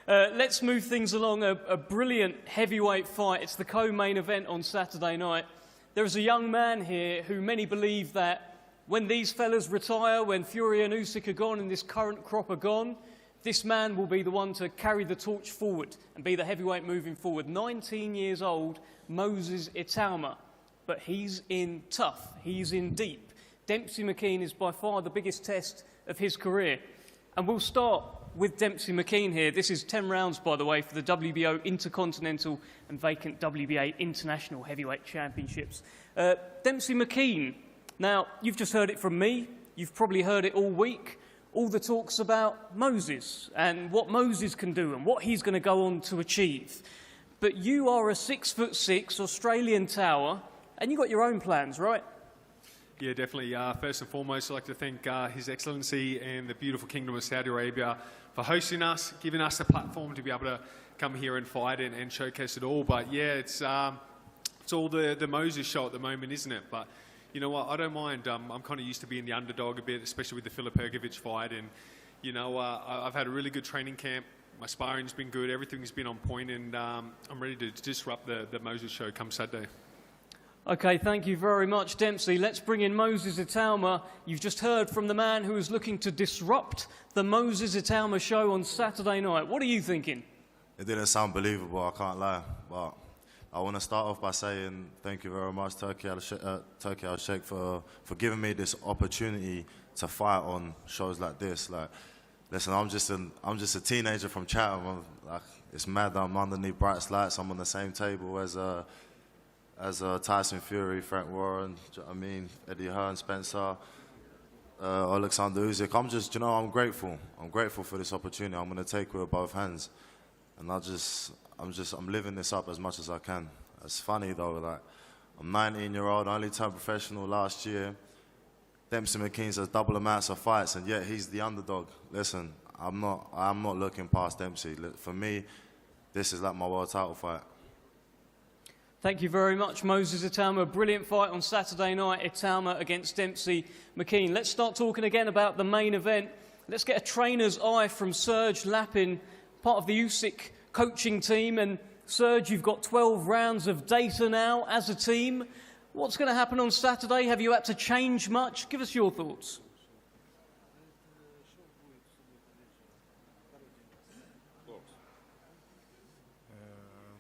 Let's move things along. A brilliant heavyweight fight. It's the co-main event on Saturday night. There is a young man here who many believe that when these fellas retire, when Fury and Usyk are gone and this current crop are gone, this man will be the one to carry the torch forward and be the heavyweight moving forward. 19 years old, Moses Itauma. But he's in tough, he's in deep. Dempsey McKean is by far the biggest test of his career. And we'll start with Dempsey McKean here. This is 10 rounds, by the way, for the WBO Intercontinental and vacant WBA International Heavyweight Championships. Dempsey McKean, now, you've just heard it from me. You've probably heard it all week. All the talks about Moses and what Moses can do and what he's going to go on to achieve. But you are a 6'6" Australian tower, and you've got your own plans, right? Yeah, definitely. First and foremost, I'd like to thank His Excellency and the beautiful Kingdom of Saudi Arabia for hosting us, giving us a platform to be able to come here and fight and showcase it all. But yeah, it's all the Moses show at the moment, isn't it? But you know what, I don't mind. I'm kind of used to being the underdog a bit, especially with the Filip Hrgović fight. And, you know, I've had a really good training camp. My sparring's been good. Everything's been on point. And I'm ready to disrupt the Moses show come Saturday. OK, thank you very much, Dempsey. Let's bring in Moses Itauma. You've just heard from the man who is looking to disrupt the Moses Itauma show on Saturday night. What are you thinking? It didn't sound believable, I can't lie. But I want to start off by saying thank you very much, Turki Al-Sheikh, for giving me this opportunity to fight on shows like this. Like, listen, I'm just a teenager from Chatham. It's mad that I'm underneath bright lights. I'm on the same table as Tyson Fury, Frank Warren, do you know what I mean, Eddie Hearn, Spencer, Alexander Usyk. I'm grateful. I'm grateful for this opportunity. I'm going to take it with both hands, and I'm living this up as much as I can. It's funny though, like, I'm 19-year-old, I only turned professional last year. Dempsey McKean has double amounts of fights, and yet he's the underdog. Listen, I'm not looking past Dempsey. For me, this is like my world title fight. Thank you very much, Moses Itama. Brilliant fight on Saturday night, Itama against Dempsey McKean. Let's start talking again about the main event. Let's get a trainer's eye from Serge Lapin, part of the Usyk coaching team. And Serge, you've got 12 rounds of data now as a team. What's going to happen on Saturday? Have you had to change much? Give us your thoughts.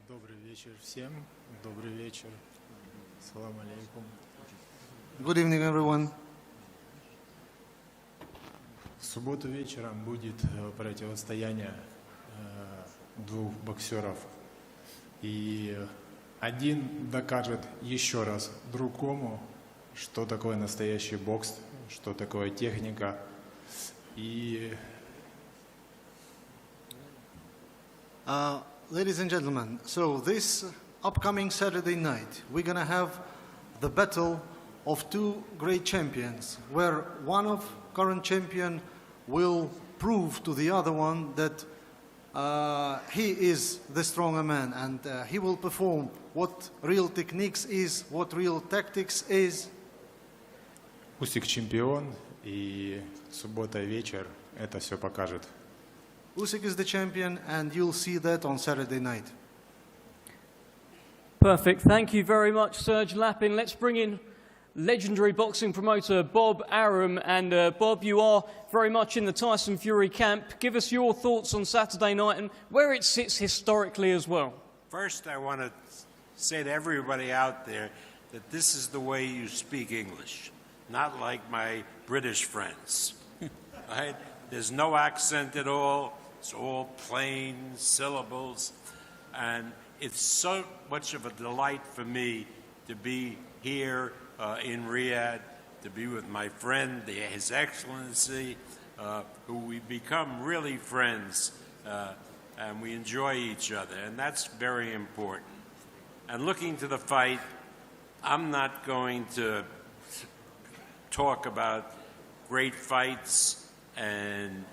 Добрый вечер всем. Добрый вечер. Салам алейкум. Good evening, everyone. В субботу вечером будет противостояние двух боксеров. И один докажет еще раз другому, что такое настоящий бокс, что такое техника. И Ladies and gentlemen, so this upcoming Saturday night, we're going to have the battle of two great champions, where one of current champion will prove to the other one that he is the stronger man, and he will perform what real techniques is, what real tactics is. Усик чемпион, и суббота вечер это все покажет. Usyk is the champion, and you'll see that on Saturday night. Perfect. Thank you very much, Serge Lapin. Let's bring in legendary boxing promoter Bob Arum. And Bob, you are very much in the Tyson Fury camp. Give us your thoughts on Saturday night and where it sits historically as well. First, I want to say to everybody out there that this is the way you speak English, not like my British friends. Right? There's no accent at all. It's all plain syllables. And it's so much of a delight for me to be here in Riyadh, to be with my friend, His Excellency, who we've become really friends, and we enjoy each other, and that's very important. And looking to the fight, I'm not going to talk about great fights and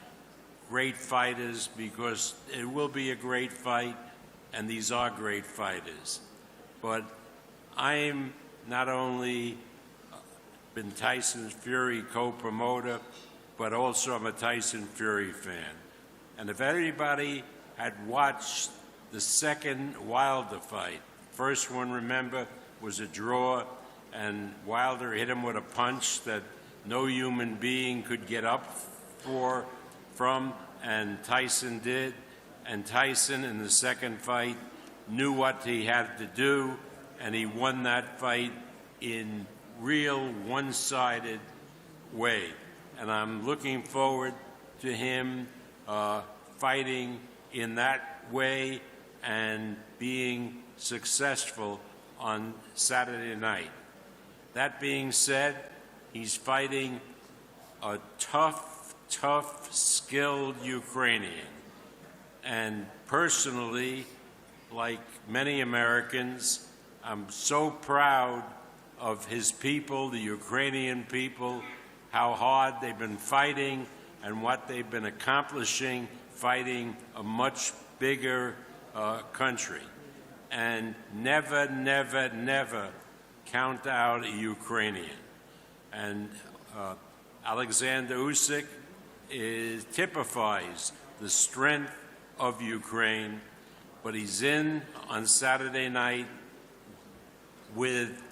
great fighters, because it will be a great fight, and these are great fighters. But I'm not only been Tyson Fury co-promoter, but also I'm a Tyson Fury fan. And if anybody had watched the second Wilder fight, first one, remember, was a draw, and Wilder hit him with a punch that no human being could get up from, and Tyson did. And Tyson, in the second fight, knew what he had to do, and he won that fight in real one-sided way. And I'm looking forward to him fighting in that way and being successful on Saturday night. That being said, he's fighting a tough, skilled Ukrainian. And personally, like many Americans, I'm so proud of his people, the Ukrainian people, how hard they've been fighting and what they've been accomplishing, fighting a much bigger country. And never, never, never count out a Ukrainian. And Alexander Usyk typifies the strength of Ukraine, but he's in on Saturday night with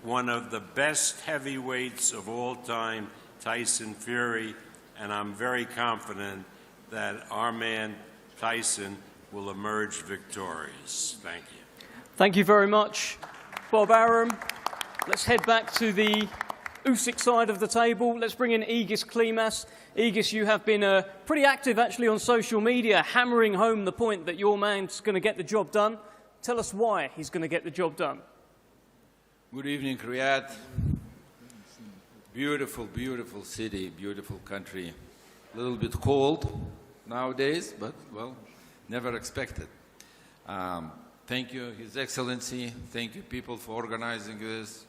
one of the best heavyweights of all time, Tyson Fury, and I'm very confident that our man Tyson will emerge victorious. Thank you. Thank you very much, Bob Arum. Let's head back to the Usyk side of the table. Let's bring in Egis Klimas. Egis, you have been pretty active actually on social media, hammering home the point that your man's going to get the job done. Tell us why he's going to get the job done. Good evening, Riyadh. Beautiful, beautiful city, beautiful country. A little bit cold nowadays, but, well, never expected. Thank you, His Excellency. Thank you, people, for organizing this.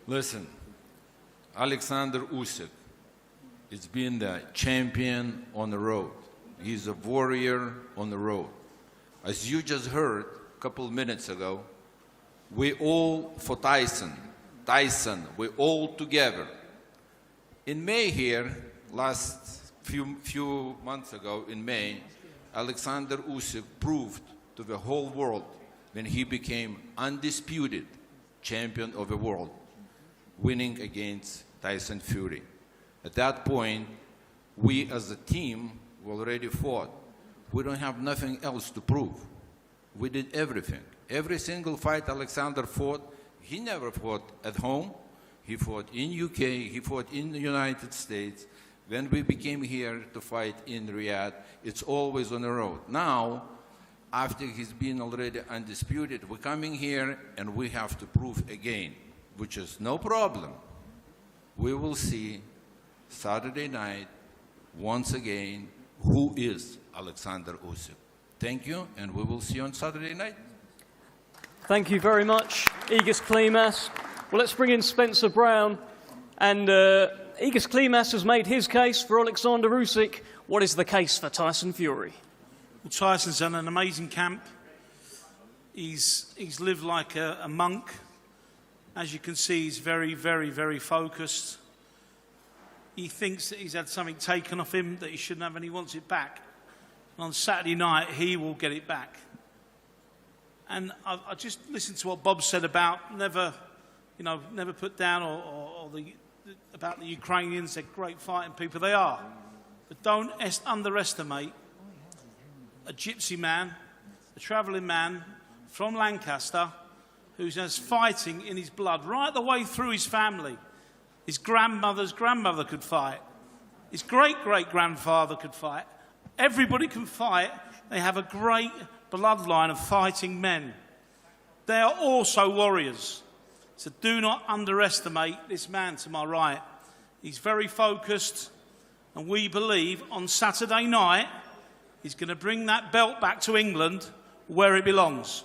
Listen, Alexander Usyk has been the champion on the road. He's a warrior on the road. As you just heard a couple of minutes ago, We all for Tyson. Tyson, we all together. In May here, last few months ago in May, Alexander Usyk proved to the whole world when he became undisputed champion of the world, winning against Tyson Fury. At that point, we as a team already fought. We don't have nothing else to prove. We did everything. Every single fight Alexander fought, he never fought at home. He fought in UK, he fought in the United States. When we became here to fight in Riyadh, it's always on the road. Now, after he's been already undisputed, we're coming here and we have to prove again, which is no problem. We will see Saturday night, once again, who is Alexander Usyk. Thank you, and we will see you on Saturday night. Thank you very much, Igis Klimas. Well, let's bring in Spencer Brown. And Igis Klimas has made his case for Alexander Usyk. What is the case for Tyson Fury? Well, Tyson's done an amazing camp. He's lived like a monk. As you can see, he's very, very, very focused. He thinks that he's had something taken off him that he shouldn't have, and he wants it back. And on Saturday night, he will get it back. And I just listened to what Bob said about never put down about the Ukrainians. They're great fighting people. They are. But don't underestimate a gypsy man, a travelling man from Lancaster who has fighting in his blood right the way through his family. His grandmother's grandmother could fight. His great-great-grandfather could fight. Everybody can fight. They have a great bloodline of fighting men. They are also warriors. So do not underestimate this man to my right. He's very focused, and we believe on Saturday night he's going to bring that belt back to England where it belongs.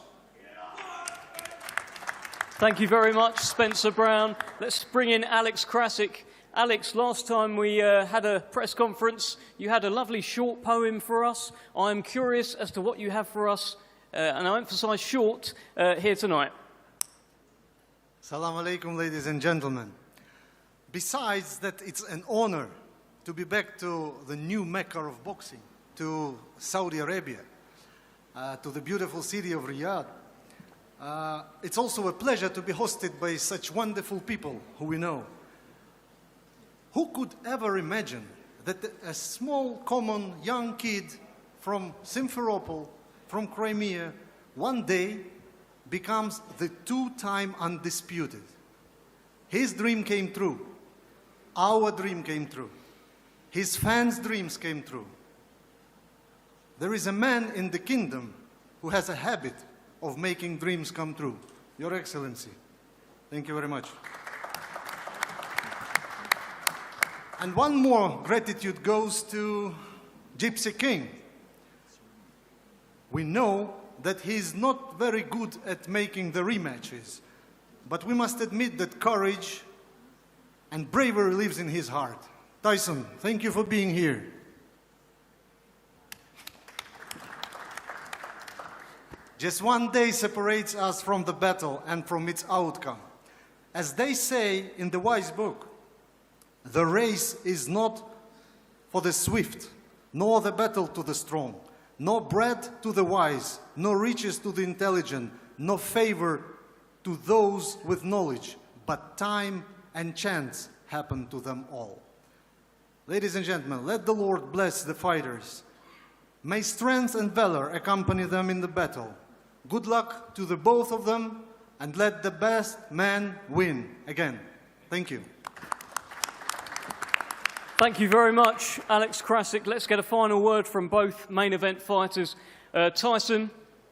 Thank you very much, Spencer Brown. Let's bring in Alex Krasik. Alex, last time we had a press conference, you had a lovely short poem for us. I'm curious as to what you have for us, and I emphasise short here tonight. Assalamu alaikum, ladies and gentlemen. Besides that, it's an honor to be back to the new Mecca of boxing, to Saudi Arabia, to the beautiful city of Riyadh. It's also a pleasure to be hosted by such wonderful people who we know. Who could ever imagine that a small, common, young kid from Simferopol, from Crimea, one day becomes the two-time undisputed? His dream came true. Our dream came true. His fans' dreams came true. There is a man in the kingdom who has a habit of making dreams come true. Your Excellency, thank you very much. And one more gratitude goes to Gypsy King. We know that he's not very good at making the rematches, but we must admit that courage and bravery lives in his heart. Tyson, thank you for being here. Just one day separates us from the battle and from its outcome. As they say in the wise book, the race is not for the swift, nor the battle to the strong, nor bread to the wise, nor riches to the intelligent, nor favor to those with knowledge, but time and chance happen to them all. Ladies and gentlemen, let the Lord bless the fighters. May strength and valor accompany them in the battle. Good luck to the both of them, and let the best man win again. Thank you. Thank you very much, Alex Krasik. Let's get a final word from both main event fighters. Tyson,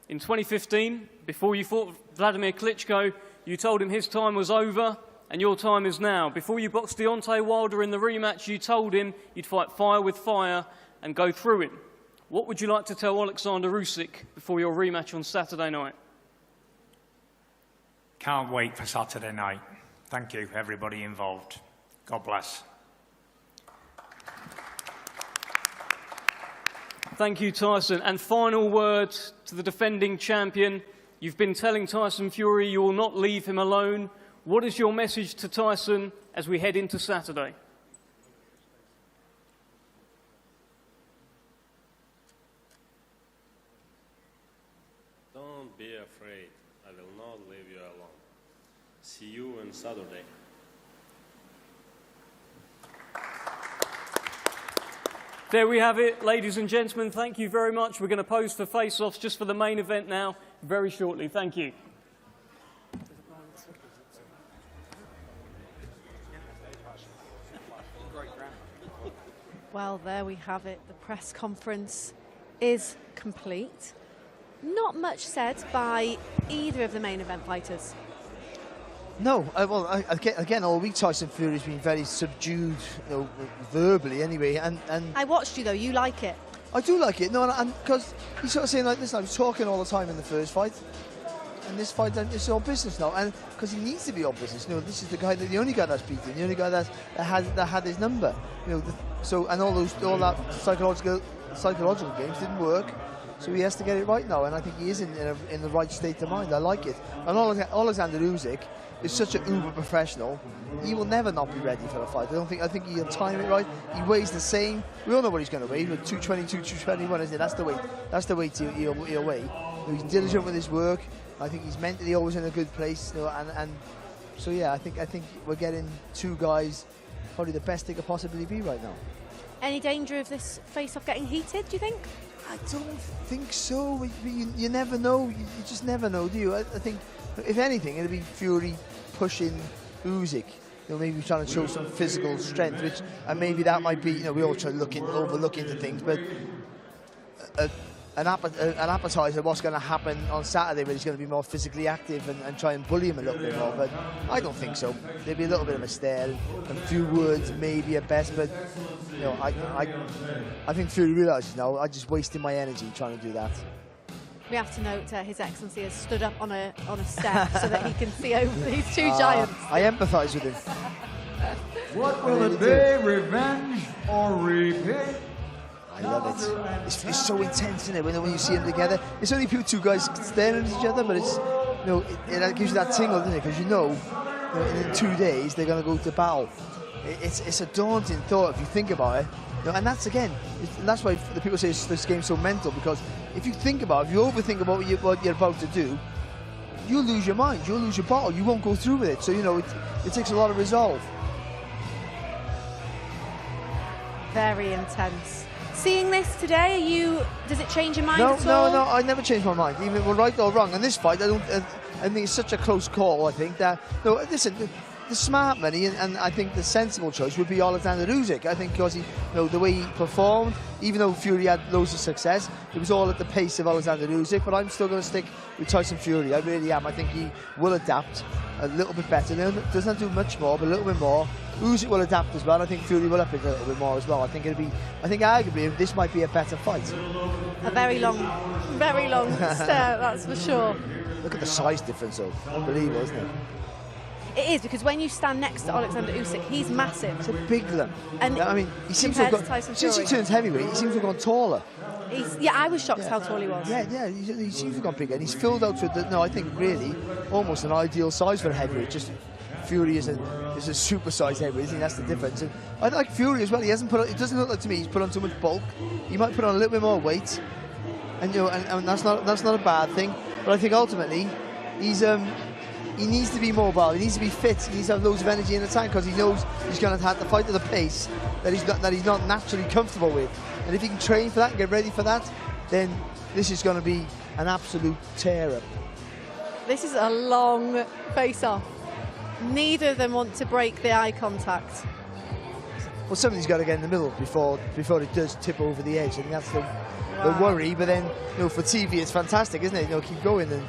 in 2015, before you fought Vladimir Klitschko, you told him his time was over, and your time is now. Before you boxed Deontay Wilder in the rematch, you told him you'd fight fire with fire and go through him. What would you like to tell Alexander Usyk before your rematch on Saturday night? Can't wait for Saturday night. Thank you, everybody involved. God bless. Thank you, Tyson. And final word to the defending champion, You've been telling Tyson Fury you will not leave him alone. What is your message to Tyson as we head into Saturday? Don't be afraid. I will not leave you alone. See you on Saturday. There we have it, ladies and gentlemen. Thank you very much. We're going to pose for face-offs just for the main event now, very shortly. Thank you. Well, there we have it. The press conference is complete. Not much said by either of the main event fighters. No, well, again, all week Tyson Fury's been very subdued, you know, verbally anyway. And I watched you though. You like it? I do like it. No, and because he's sort of saying like this. I was talking all the time in the first fight, and this fight it's all business now. And because he needs to be all business. You know, this is the only guy that's beaten, the only guy that had his number. You know, so and all that psychological games didn't work. So he has to get it right now, and I think he is in the right state of mind. I like it. And Alexander Usyk is such an uber professional. He will never not be ready for a fight. I think he'll time it right. He weighs the same. We all know what he's going to weigh. 222, 221, isn't it? That's the weight he'll weigh. You know, he's diligent with his work. I think he's mentally always in a good place. You know, and so yeah, I think we're getting two guys, probably the best they could possibly be right now. Any danger of this face-off getting heated, do you think? I don't think so. You never know. You just never know, do you? I think, if anything, it'll be Fury pushing Usyk. You know, maybe trying to show some physical strength, and maybe that might be. You know, we all try to overlook into things, but an appetizer of what's going to happen on Saturday, where he's going to be more physically active and try and bully him a little bit more. But I don't think so. There'll be a little bit of a stare, a few words maybe at best. But you know, I think Fury realises now I'm just wasting my energy trying to do that. We have to note His Excellency has stood up on a step so that he can see over these two giants. I empathise with him. What will it be? Revenge or repeat? I love it. It's so intense, isn't it? When you see them together, it's only two guys staring at each other, but it's, you know, it gives you that tingle, doesn't it? Because you know, in 2 days they're going to go to battle. It's a daunting thought if you think about it. You know, and that's that's why the people say this game's so mental, because if you think about it, if you overthink about what you're about to do, you'll lose your mind, you'll lose your battle, you won't go through with it. So you know, it takes a lot of resolve. Very intense. Seeing this today, does it change your mind at all? No, I never change my mind, even if we're right or wrong. In this fight, I think it's such a close call. I think that listen, the smart money and I think the sensible choice would be Alexander Usyk. I think because the way he performed, even though Fury had loads of success, it was all at the pace of Alexander Usyk. But I'm still going to stick with Tyson Fury. I really am. I think he will adapt a little bit better. Doesn't do much more, but a little bit more. Usyk will adapt as well. I think Fury will up it a little bit more as well. I think arguably this might be a better fight. A very long stare, that's for sure. Look at the size difference, though. Unbelievable, isn't it? It is, because when you stand next to Alexander Usyk, he's massive. It's a big lump. And I mean, he seems to have gone, since he turns heavyweight, he seems to have gone taller. I was shocked how tall he was. Yeah, he seems to have gone bigger, and he's filled out with I think really almost an ideal size for a heavyweight. Just Fury is a super-sized heavyweight, isn't he? That's the difference. And I like Fury as well. He hasn't put on, it doesn't look like to me he's put on too much bulk. He might put on a little bit more weight, and and that's not a bad thing. But I think ultimately he needs to be mobile. He needs to be fit. He needs to have loads of energy in the tank, because he knows he's going to have to fight at a pace that he's not naturally comfortable with. And if he can train for that and get ready for that, then this is going to be an absolute tear-up. This is a long face-off. Neither of them want to break the eye contact. Well, somebody's got to get in the middle before it does tip over the edge. I think that's the worry. But then, for TV, it's fantastic, isn't it? Keep going and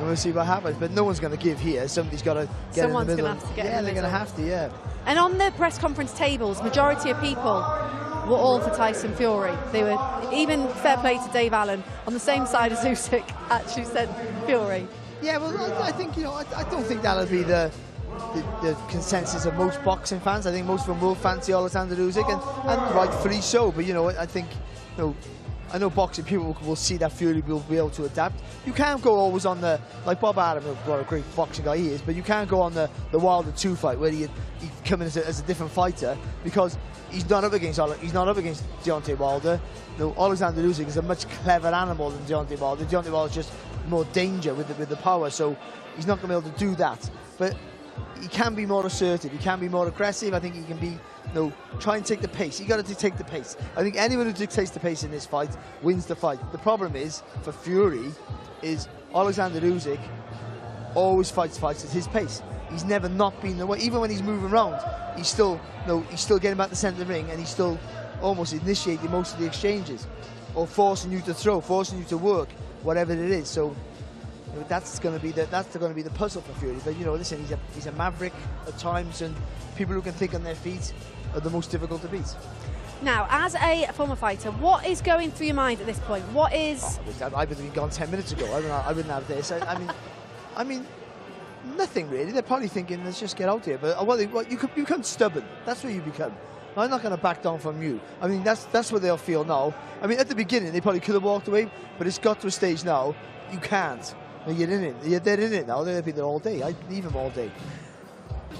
we'll see what happens. But no one's going to give here. Somebody's got to get in the middle. Someone's going to have to get in the middle. Yeah, they're going to have to, yeah. And on the press conference tables, majority of people were all for Tyson Fury. They were, even fair play to Dave Allen, on the same side as Usyk, actually said Fury. Yeah, well, I think, I don't think that'll be the consensus of most boxing fans. I think most of them will fancy Alexander Usyk, and rightfully so. But, I think, I know boxing people will see that Fury will be able to adapt. You can't go always on the, like Bob Arum, what a great boxing guy he is, but you can't go on the Wilder 2 fight where he come in as a different fighter, because he's not up against Deontay Wilder. No, Alexander Usyk is a much clever animal than Deontay Wilder. Deontay Wilder's just more danger with the power, so he's not going to be able to do that. But he can be more assertive, he can be more aggressive. I think he can be, try and take the pace. You got to dictate the pace. I think anyone who dictates the pace in this fight wins the fight. The problem is, for Fury, is Alexander Usyk always fights at his pace. He's never not been the way. Even when he's moving around, he's still getting back to the centre of the ring, and he's still almost initiating most of the exchanges, or forcing you to throw, forcing you to work, whatever it is. So that's going to be the puzzle for Fury. But listen, he's a maverick at times, and people who can think on their feet are the most difficult to beat. Now, as a former fighter, what is going through your mind at this point? What is? I would have been gone 10 minutes ago. I wouldn't have this. I mean, nothing really. They're probably thinking, let's just get out here. But you become stubborn. That's what you become. I'm not going to back down from you. I mean, that's what they'll feel now. I mean, at the beginning, they probably could have walked away, but it's got to a stage now, you can't. You're in it. They're in it now. They'll be there all day. I'd leave them all day.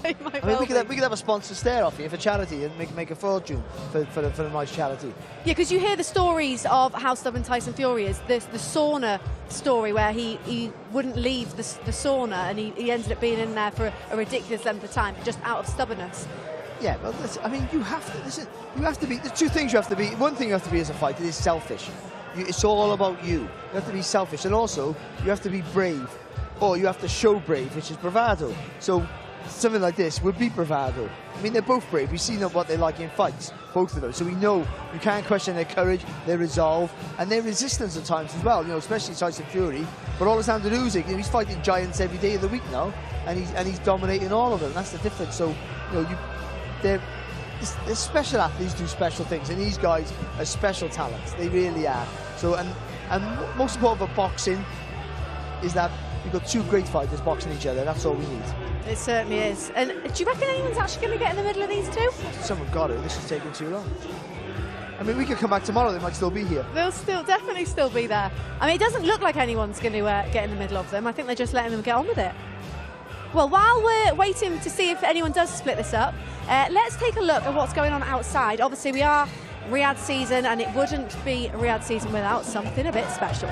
We could have a sponsor stare off here for charity and make a fortune for a nice charity. Yeah, because you hear the stories of how stubborn Tyson Fury is. The sauna story where he wouldn't leave the sauna, and he ended up being in there for a ridiculous length of time, just out of stubbornness. Yeah, well, I mean, you have to listen. You have to be. There's two things you have to be. One thing you have to be as a fighter is selfish. It's all about you. You have to be selfish, and also you have to be brave, or you have to show brave, which is bravado. So something like this would be bravado. I mean, they're both brave. We've seen what they're like in fights, both of them. So we know you can't question their courage, their resolve, and their resistance at times as well. Especially Tyson Fury. But Alexander Usyk, he's fighting giants every day of the week now, and he's dominating all of them. That's the difference. So they're special athletes, do special things, and these guys are special talents. They really are. So, and most important for boxing is that we've got two great fighters boxing each other. That's all we need. It certainly is. And do you reckon anyone's actually going to get in the middle of these two? Someone got it. This is taking too long. I mean, we could come back tomorrow. They might still be here. They'll definitely still be there. I mean, it doesn't look like anyone's going to get in the middle of them. I think they're just letting them get on with it. Well, while we're waiting to see if anyone does split this up, let's take a look at what's going on outside. Obviously, we are Riyadh season, and it wouldn't be Riyadh season without something a bit special.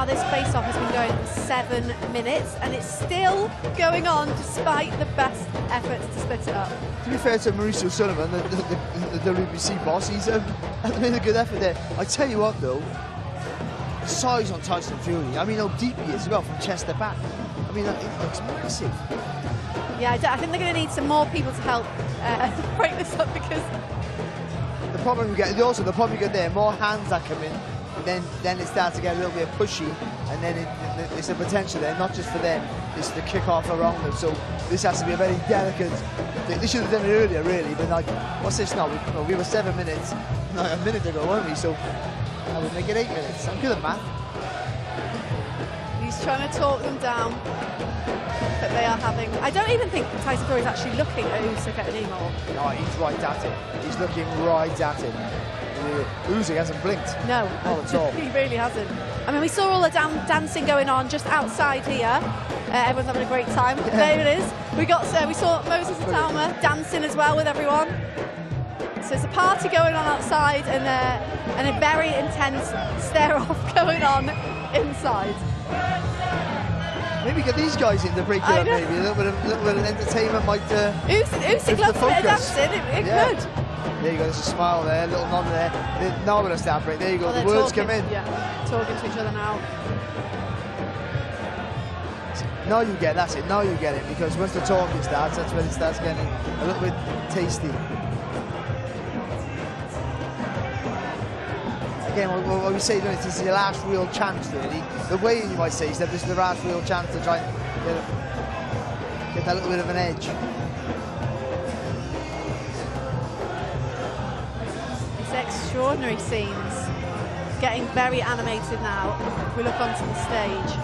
This face-off has been going for 7 minutes, and it's still going on despite the best efforts to split it up. To be fair to Mauricio Sullivan, the WBC boss, he's made a good effort there. I tell you what, though, the size on Tyson Fury. I mean, how deep he is as well from chest to back. I mean, it looks massive. Yeah, I think they're going to need some more people to help break this up, because The problem you get, also the problem you get there, more hands that come in, then it starts to get a little bit pushy, and then it's a potential there, not just for them, it's the kick-off around them. So this has to be a very delicate thing. They should have done it earlier, really, but like, what's this now? We were 7 minutes, like a minute ago, weren't we? So I would make it 8 minutes. I'm good at math. he's trying to talk them down. But they are having... I don't even think Tyson Fury is actually looking at Usyk anymore. No, he's right at him. He's looking right at him. Usyk hasn't blinked. No, not at all. He really hasn't. I mean, we saw all the dancing going on just outside here. Everyone's having a great time. There it is. We saw Moses Atama dancing as well with everyone. So there's a party going on outside and a very intense stare-off going on inside. Maybe get these guys in to break it up, maybe. A little bit of entertainment might... Usyk loves a bit of dancing, it could. There you go, there's a smile there, a little nod there. Now we're going to start break. There you go, the words come in. Yeah, talking to each other now. Now you get, that's it, now you get it. Because once the talking starts, that's when it starts getting a little bit tasty. Again, what we say, this is your last real chance, really. The way you might say is that this is the last real chance to try and get that little bit of an edge. It's extraordinary scenes. Getting very animated now. If we look onto the stage.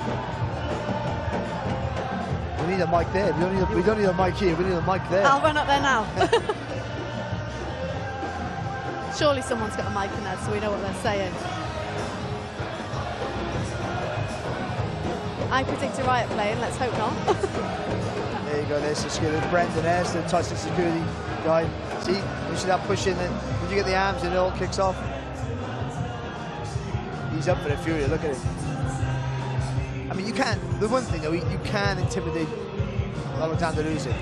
We need a mic there. We don't need a mic here, we need a mic there. I'll run up there now. Surely someone's got a mic in there so we know what they're saying. I predict a riot playing, let's hope not. There you go, there's the security. Brendan there's the touch the security guy. See, you see that push in, and when you get the arms and it all kicks off. He's up for the Fury, look at him. I mean, you can't, the one thing though, you can intimidate Alexander Usyk.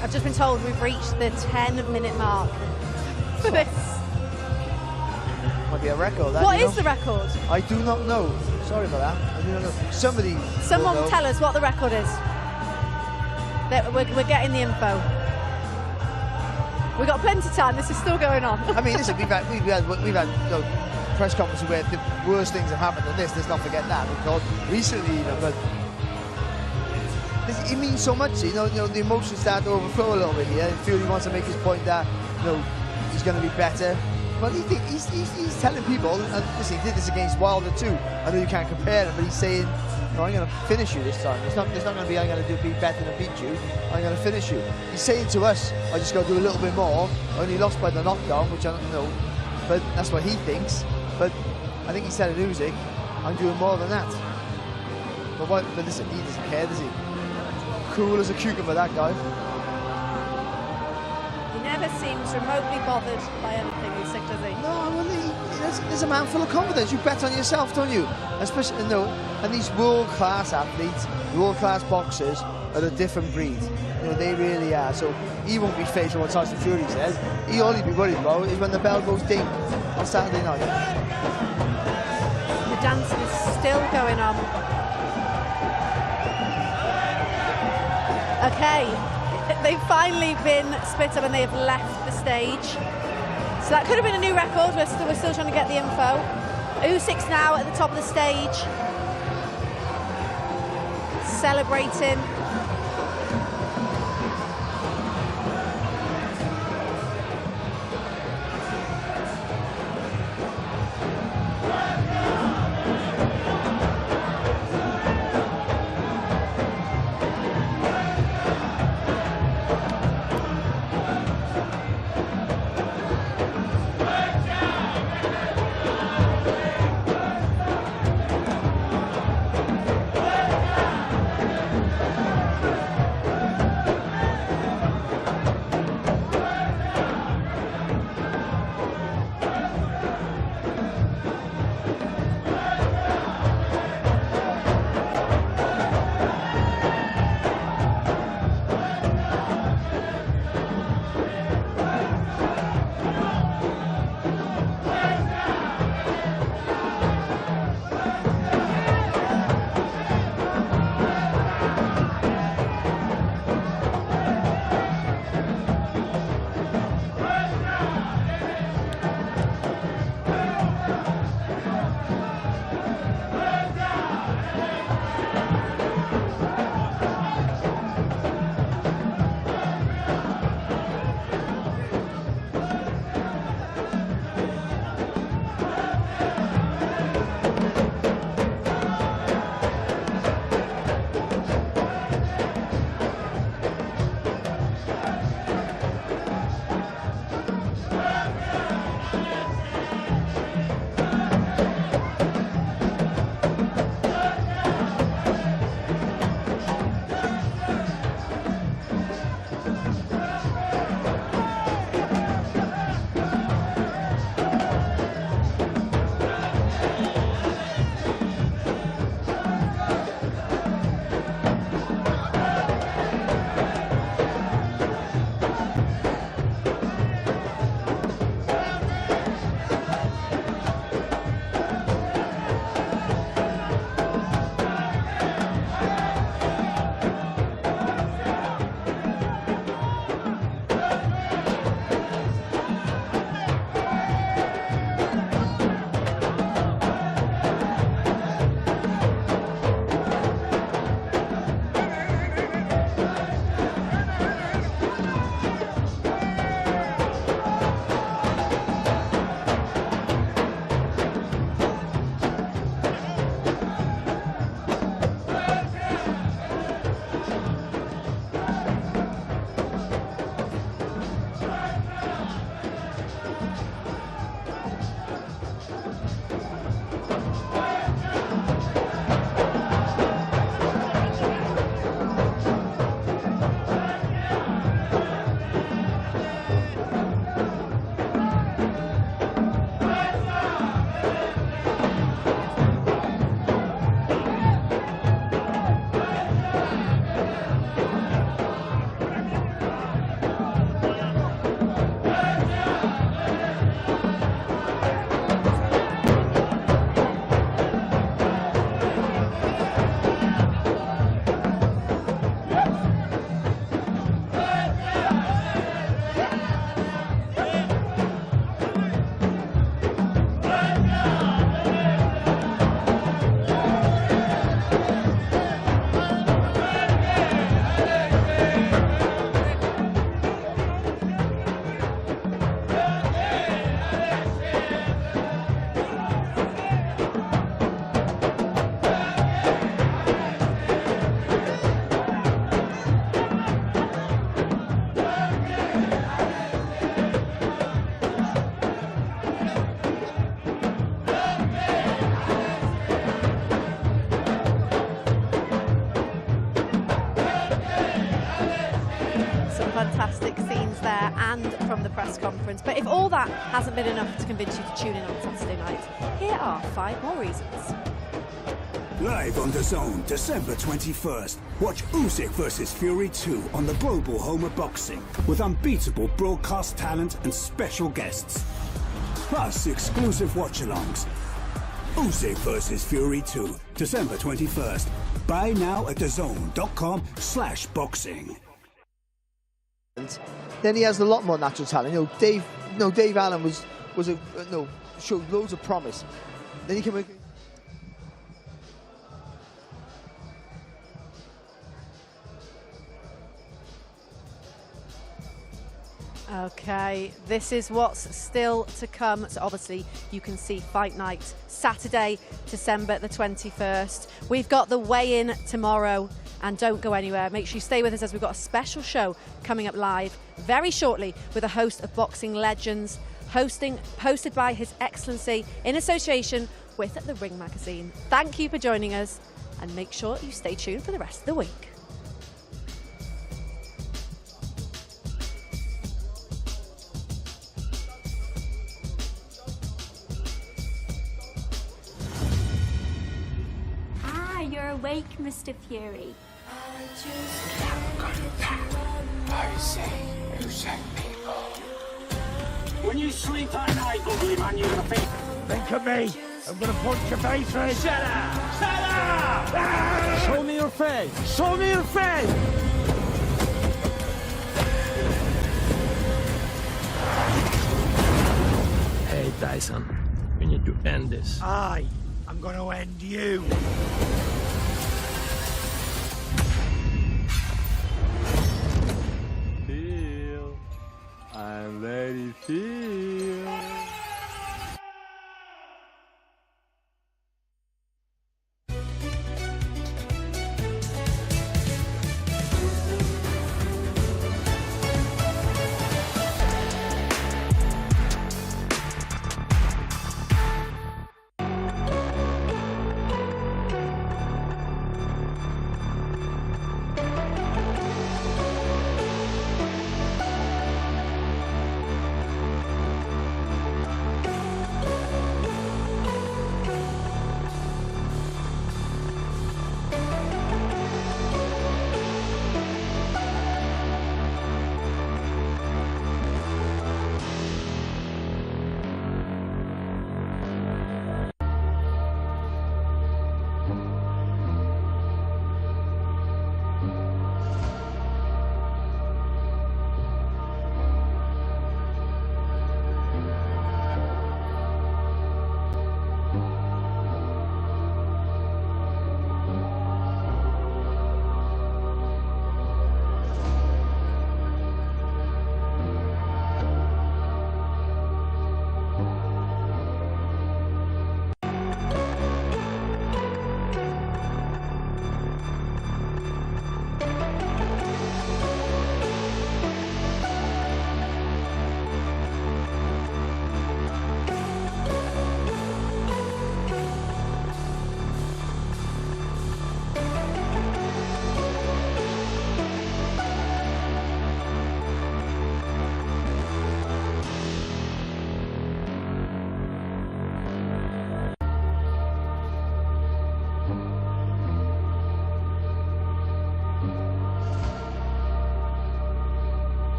I've just been told we've reached the 10-minute mark for this. Might be a record. What is the record? I do not know. Sorry about that. I do not know. Someone will tell us what the record is. We're getting the info. We've got plenty of time. This is still going on. I mean, listen, we've had press conferences where the worst things have happened than this. Let's not forget that. Because recently, but it means so much. You know, the emotions start to overflow a little bit here. Fury wants to make his point that he's going to be better. But he's telling people, and listen, he did this against Wilder too. I know you can't compare it, but he's saying, no, I'm going to finish you this time. It's not going to be I'm going to be better than beat you. I'm going to finish you. He's saying to us, I just got to do a little bit more. I only lost by the knockdown, which I don't know, but that's what he thinks. But I think he's telling Usyk, I'm doing more than that. But listen, he doesn't care, does he? Cool as a cucumber, that guy. He never seems remotely bothered by anything, Usyk, does he? No, well, there's a man full of confidence. You bet on yourself, don't you? Especially, and these world-class athletes, world-class boxers are a different breed. They really are. So he won't be faced with what Tyson Fury says. He'll only be worried about is when the bell goes ding on Saturday night. The dancing is still going on. Okay, they've finally been split up and they have left the stage. So that could have been a new record. We're still trying to get the info. Usyk's now at the top of the stage, celebrating. fantastic scenes there and from the press conference. But if all that hasn't been enough to convince you to tune in on Saturday night, here are 5 more reasons. Live on DAZN, December 21st. Watch Usyk vs Fury 2 on the global home of boxing with unbeatable broadcast talent and special guests. Plus exclusive watch-alongs. Usyk vs Fury 2, December 21st. Buy now at DAZN.com/boxing. Then he has a lot more natural talent. Dave Allen showed loads of promise. Then he came. Okay, this is what's still to come. So obviously you can see Fight Night Saturday, December the 21st. We've got the weigh-in tomorrow, and don't go anywhere. Make sure you stay with us as we've got a special show coming up live very shortly with a host of boxing legends, hosted by His Excellency in association with The Ring magazine. Thank you for joining us, and make sure you stay tuned for the rest of the week. You're awake, Mr. Fury. When you sleep at night, ugly man, you're gonna think. Think of me. I'm gonna punch your face in. Shut up! Shut up! Ah! Show me your face. Show me your face. Hey, DAZN, we need to end this. I'm gonna end you. I'm Lady Feel.